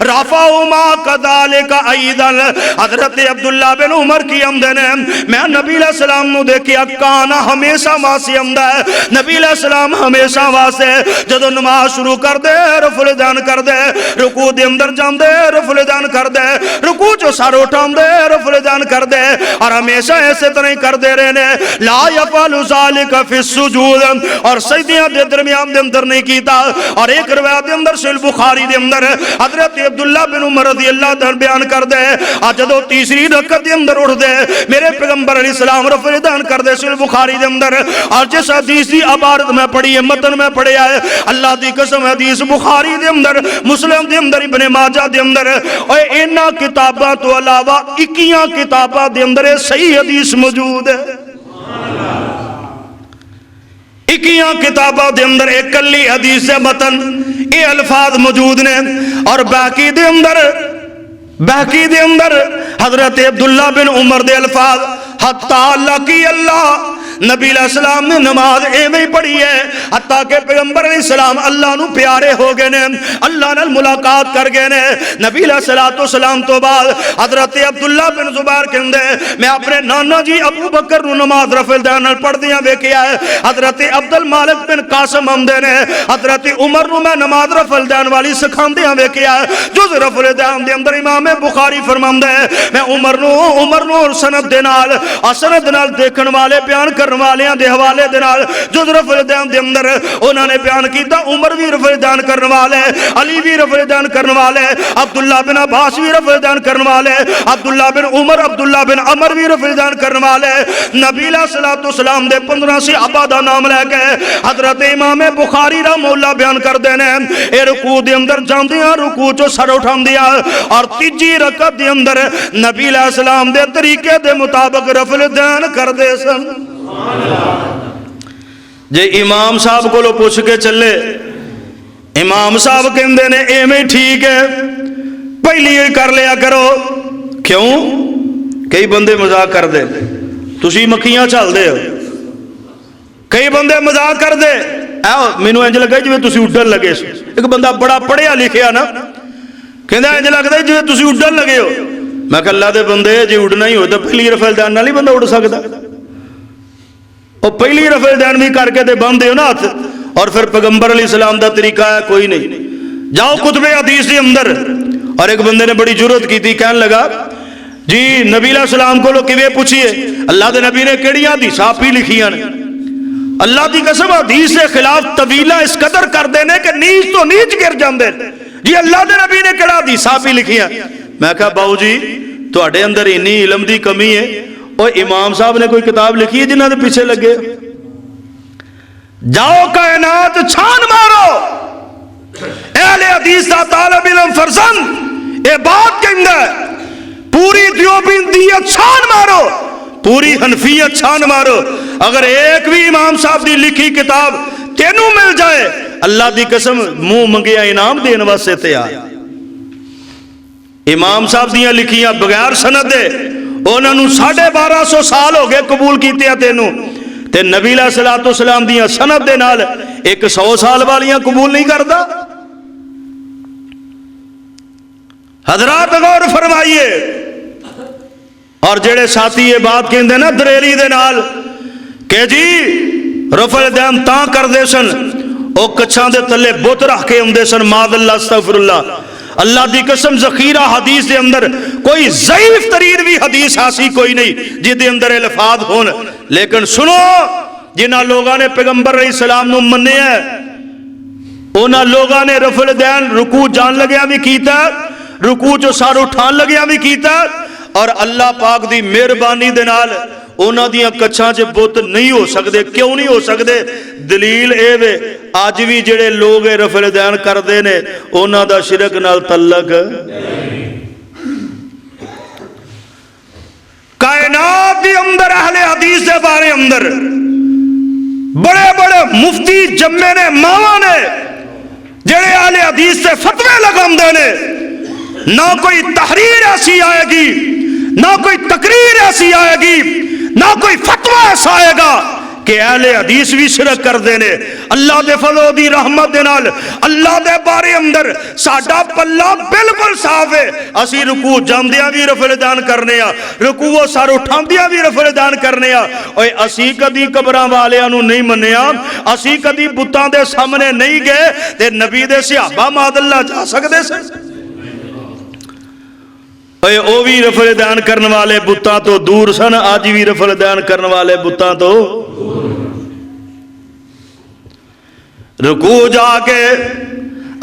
[SPEAKER 2] رَفَعَهُمَا كَذَلِكَ أَيْضًا۔ حضرت عبداللہ بن عمر کی آمدے نے میں نبی علیہ السلام نو دیکھیا کانا ہمیشہ واسے آمدہ ہے، نبی علیہ السلام ہمیشہ واسے جدو نماز شروع کر دے رفع دین کر دے، رکوع دے اندر جان دے رفع دین کر دے، رکوع جو سر اٹھان دے رفع دین کر دے، اور ہمیشہ ایسے طرح کر دے رہنے، لا يفعل ذلك في السجود، اور سجدیاں دے درمیان دے اندر نہیں کیتا۔ اور ایک روایت اندر صحیح بخاری دے اندر حضرت عبداللہ بن عمر رضی اللہ عنہ بیان کر دے جدو تیسری رکعت دے اندر اٹھ دے میرے پیغمبر علیہ السلام رفع دین کر دے صحیح بخاری دے اندر، اور جس حدیث دی عبارت میں پڑھی ہے متن میں پڑھیا ہے اللہ دی قسم حدیث بخاری دے اندر مسلم دے اندر ابن ماجہ دے اندر اور انہاں کتاباں تو علاوہ 21 کتاباں دے اندر صحیح حدیث موجود ہے، 21 کتاباں دے اندر ایک کلی حدیث سے متن یہ الفاظ موجود نے، اور باقی دے اندر حضرت عبداللہ بن عمر دے الفاظ حتیٰ لقی اللہ، نبی علیہ السلام نے نماز ایویں ہی پڑھی ہے حتیٰ کہ پیغمبر علیہ السلام اللہ نو پیارے ہو گئے نے، اللہ نال ملاقات کر گئے نے۔ نبی علیہ السلام تو بعد حضرت عبداللہ بن زبیر کہندے میں اپنے نانا جی ابو بکر نو نماز رفع الدین نال پڑھدیاں ویکھیا ہے۔ حضرت عبد المالک بن قاسم آندے نے حضرت عمر نو میں نماز رفع الدین والی سکھاندیاں ویکھیا ہے۔ جز رفع الدین دے اندر امام بخاری فرماندے میں عمر نو سند دے نال اسند نال دیکھن والے بیان کرن والیاں دے حوالے دے نال جز رفع الدین دے اندر انہاں نے بیان کیتا عمر بھی رفع الدین کرن والے، علی بھی رفع الدین کرن والے، عبداللہ بن عباس بھی رفع الدین کرن والے، عبداللہ بن عمر عبداللہ بن عمر بھی رفع الدین کرن والے۔ نبی علیہ السلام دے 15 صحابہ دا نام لے کے حضرت امام بخاری رحمہ اللہ بیان کر دینے اے رکوع دے اندر جاندیاں رکوع چو سر اٹھاندیاں اور تیجی رکعت دے اندر نبی علیہ السلام دے طریقے دے مطابق رفع الدین کر دے سن۔ جے امام صاحب کو لو پوچھ کے چلے، امام صاحب کہندے نے ایویں ٹھیک ہے پہلی ہی کر لیا کرو۔ کیوں؟ کئی بندے مذاق کر دے، تسی مکھیاں چل دے ہو، کئی بندے مذاق کر دے مینوں انج لگا جویں تسی اڈن لگے سو۔ ایک بندہ بڑا پڑھیا لکھیا نا کہندا انج لگدا جویں تسی اڈن لگے ہو۔ میں کہ اللہ دے بندے جے اڈنا ہی ہو تو پہلی رفع الدین نال ہی بندہ اڑ سکدا، اور پہلی رفع الدین بھی کر کے تے بند دیو نا ہاتھ، اور پھر پیغمبر علیہ السلام دا طریقہ ہے کوئی نہیں۔ جاؤ کتب حدیث کے اندر، اور ایک بندے نے بڑی جرت کی تھی، کہنے لگا جی نبی علیہ السلام کو لو کیویں پوچھیے اللہ دے نبی نے کیڑیاں حدیثاں پی لکھیاں نے؟ اللہ دی قسم حدیث کے خلاف طویلہ اس قدر کر دینے کہ نیچ تو نیچ گر جاندے جی اللہ دے نبی نے کیڑا حدیثاں پی لکھیاں؟ میں کہا باؤ جی تواڈے اندر اتنی علم دی کمی ہے، اور امام صاحب نے کوئی کتاب لکھی ہے جنہاں دے پیچھے لگے؟ جاؤ کائنات چھان مارو، اہل حدیث دا طالب علم فرزند اے بات کہندا ہے پوری دیوبندیت چھان مارو، پوری حنفیت چھان مارو، اگر ایک بھی امام صاحب دی لکھی کتاب تینوں مل جائے اللہ دی قسم منہ منگیا انعام دین واسطے تیار۔ امام صاحب دیاں لکھیاں بغیر سند دے انہاں نوں 1250 سال ہو گئے قبول کیتے تینوں، تے نبی علیہ السلام دیاں سند دے نال 100 سال والیاں قبول نہیں کردا۔ حضرات غور فرمائیے، اور جڑے ساتھی یہ بات کہندے نا دریری دے نال کہ جی رفع الدین تاں کر دے سن او کچھاں دے تلے بت رکھ کے اوندے سن، معاذ اللہ استغفر اللہ۔ اللہ دی قسم ذخیرہ حدیث دے اندر کوئی ضعیف ترین بھی حدیث ایسی کوئی نہیں جی دے اندر الفاظ ہون، لیکن سنو جنہاں لوگاں نے پیغمبر علیہ السلام نو مننے ہے انہاں لوگاں نے رفع الدین رکوع جان لگیا بھی کیتا، رکوع چو سار اٹھان لگیا بھی کیتا، اور اللہ پاک دی مہربانی دے نال انہاں دیاں کچھاں چ بت نہیں ہو سکدے۔ کیوں نہیں ہو سکدے؟ دلیل اے وے اج بھی جڑے لوگ رفع الدین کردے نے انہاں دا شرک نال تعلق کائنات دی اندر اہل حدیث دے بارے اندر بڑے بڑے مفتی جمے نے ماواں نے جڑے اہل حدیث سے فتوے لگاندے نے، نہ کوئی تحریر ایسی آئے گی، نہ کوئی تقریر ایسی آئے گی، نہ کوئی فتوہ ایسا آئے گا کہ اہل حدیث بھی شرک کر دینے۔ اللہ دے فضل و دی رحمت دے نال اللہ دے بارے اندر ساڈا پلہ بالکل صاف ہے، اسی رکوع جاندیاں بھی رفع الدین کرنے آ، رکوع سر اٹھاندیاں بھی رفع الدین کرنے آ، اوے اسی کدی قبراں والیاں نو نہیں منیا، اسی کدی بتاں دے سامنے نہیں گئے تے نبی دے صحابہ معاذ اللہ جا سکدے سن؟ او بھی رفع الدین کرنے والے بتاں تو دور سن، آج بھی رفع الدین کرنے والے بتاں تو رکوع جا کے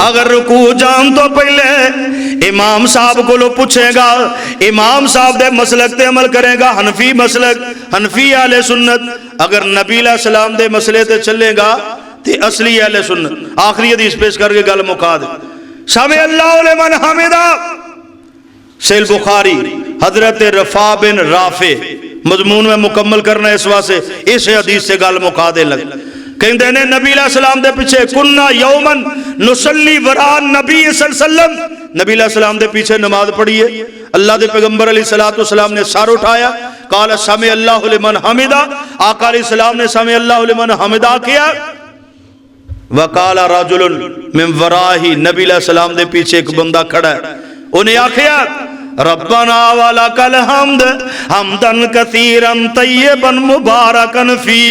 [SPEAKER 2] اگر رکوع جان تو پہلے امام صاحب کو لو پوچھے گا، امام صاحب دے مسلک تے عمل کرے گا، حنفی مسلک، حنفی اہل سنت، اگر نبی علیہ السلام دے مسئلے تے چلے گا تے اصلی اہل سنت۔ آخری حدیث پیش کر کے گل مکا دے، سمع اللہ لمن حمدہ، سیل بخاری حضرت رفاع بن رافع، مضمون میں مکمل کرنا اس واسطے اس حدیث سے گل مکا دے لگ کہندے نے نبی علیہ السلام دے پیچھے کننا یومن نصلی ورا نبی صلی اللہ علیہ وسلم، نبی علیہ السلام دے پیچھے نماز پڑھیے، اللہ دے پیغمبر علیہ السلام نے سر اٹھایا، قال سمع اللہ لمن حمدہ، آقا علیہ السلام نے سمع اللہ لمن حمدہ کیا، وقال رجل من ورائہ، نبی علیہ السلام دے پیچھے ایک بندہ کھڑا ہے، انہیں آکھیا ربنا ولک الحمد حمدن کثیرا طیبا مبارکا فی،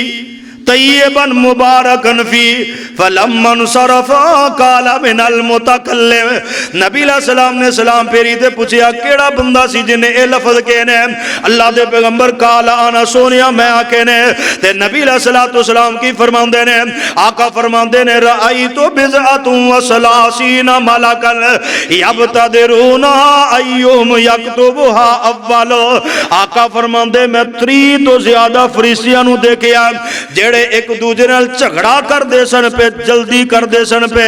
[SPEAKER 2] طیبا مبارکا فی، فلما انصرف قال من المتکلم، نبی علیہ السلام نے سلام پھیری تے پوچھیا کیڑا بندہ سی جن نے اے لفظ کہنے، اللہ دے پیغمبر قال انا سونیا میں آکھنے، تے نبی علیہ السلام کی فرماندے نے، آقا فرماندے نے رأیت بضعۃ وثلاثین ملکا یبتدرونها ایہم یکتبها اول، آقا فرماندے میں 30 تو زیادہ فرشتیاں نو دیکھیا جڑے ایک دوجے نال جھگڑا کر دے سن پہ، جلدی کر دے سن پہ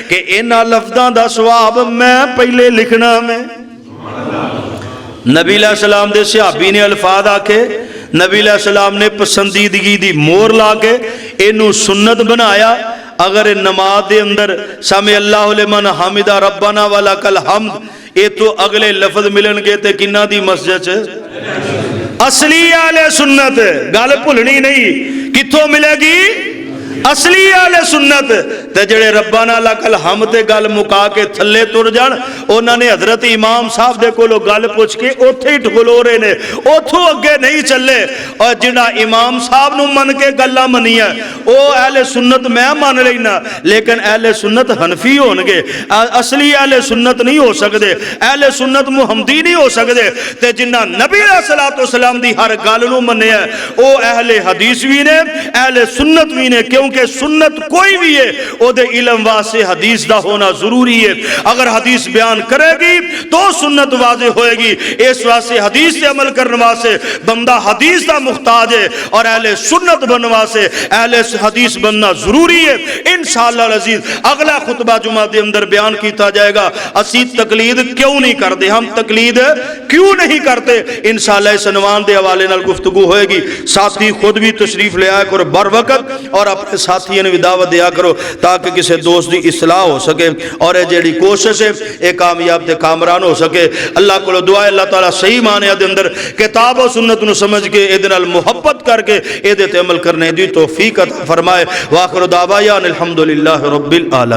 [SPEAKER 2] کہ انہاں لفظاں دا ثواب میں پہلے لکھنا میں۔ نبی علیہ السلام دے صحابی نے الفاظ آکے، نبی علیہ السلام نے پسندیدگی دی مور لا کے اینو سنت بنایا، اگر نماز دے اندر سمع اللہ لمن حمدہ ربنا ولک الحمد، اے تو اگلے لفظ ملن گے تے کنہ دی مسجد ہے؟ اصلی اہل سنت، گل بھولنی نہیں، کتھوں ملے گی؟ اصلی اہل سنت تے جڑے ربنا لک الحمد تے گل مکا کے تھلے تر جان، انہاں نے حضرت امام صاحب دے کولو گل پوچھ کے اوتھے ہی ٹھگلو رہے نے، اوتھوں اگے نہیں چلے، اور جنہ امام صاحب نو من کے گلاں منیا او اہل سنت میں مان لینا، لیکن اہل سنت حنفی ہون گے، اصلی اہل سنت نہیں ہو سکدے، اہل سنت محمدی نہیں ہو سکدے، تے جنہ نبی علیہ السلام دی ہر گل نو منیا او اہل حدیث بھی نے، اہل سنت بھی نے، کیونکہ سنت کوئی بھی ہے او دے علم واسطے حدیث دا ہونا ضروری ہے، اگر حدیث بیان کرے گی تو سنت واضح ہوئے گی، اس واسطے حدیث سے عمل کرنے واسطے بندہ حدیث دا محتاج ہے، اور اہل سنت بننے واسطے اہل حدیث بننا ضروری ہے۔ انشاءاللہ العزیز اگلا خطبہ جمعہ دے اندر بیان کیتا جائے گا اسی تقلید کیوں نہیں کرتے، ہم تقلید کیوں نہیں کرتے، انشاءاللہ اس عنوان دے حوالے نال گفتگو ہوئے گی، ساتھی خود بھی تشریف لے آیا کرو بر وقت، اور اپنے ساتھیوں نے بھی دعوت دیا کرو تاکہ کسی دوست دی اصلاح ہو سکے، اور یہ جیڑی کوشش ہے یہ کامیاب تے کامران ہو سکے۔ اللہ کو دعا ہے اللہ تعالیٰ صحیح معنی دے اندر کتاب و سنت نو سمجھ کے اے دے نال محبت کر کے اے دے تے عمل کرنے دی توفیق عطا فرمائے۔ وآخر دعوانا الحمدللہ رب العالمین۔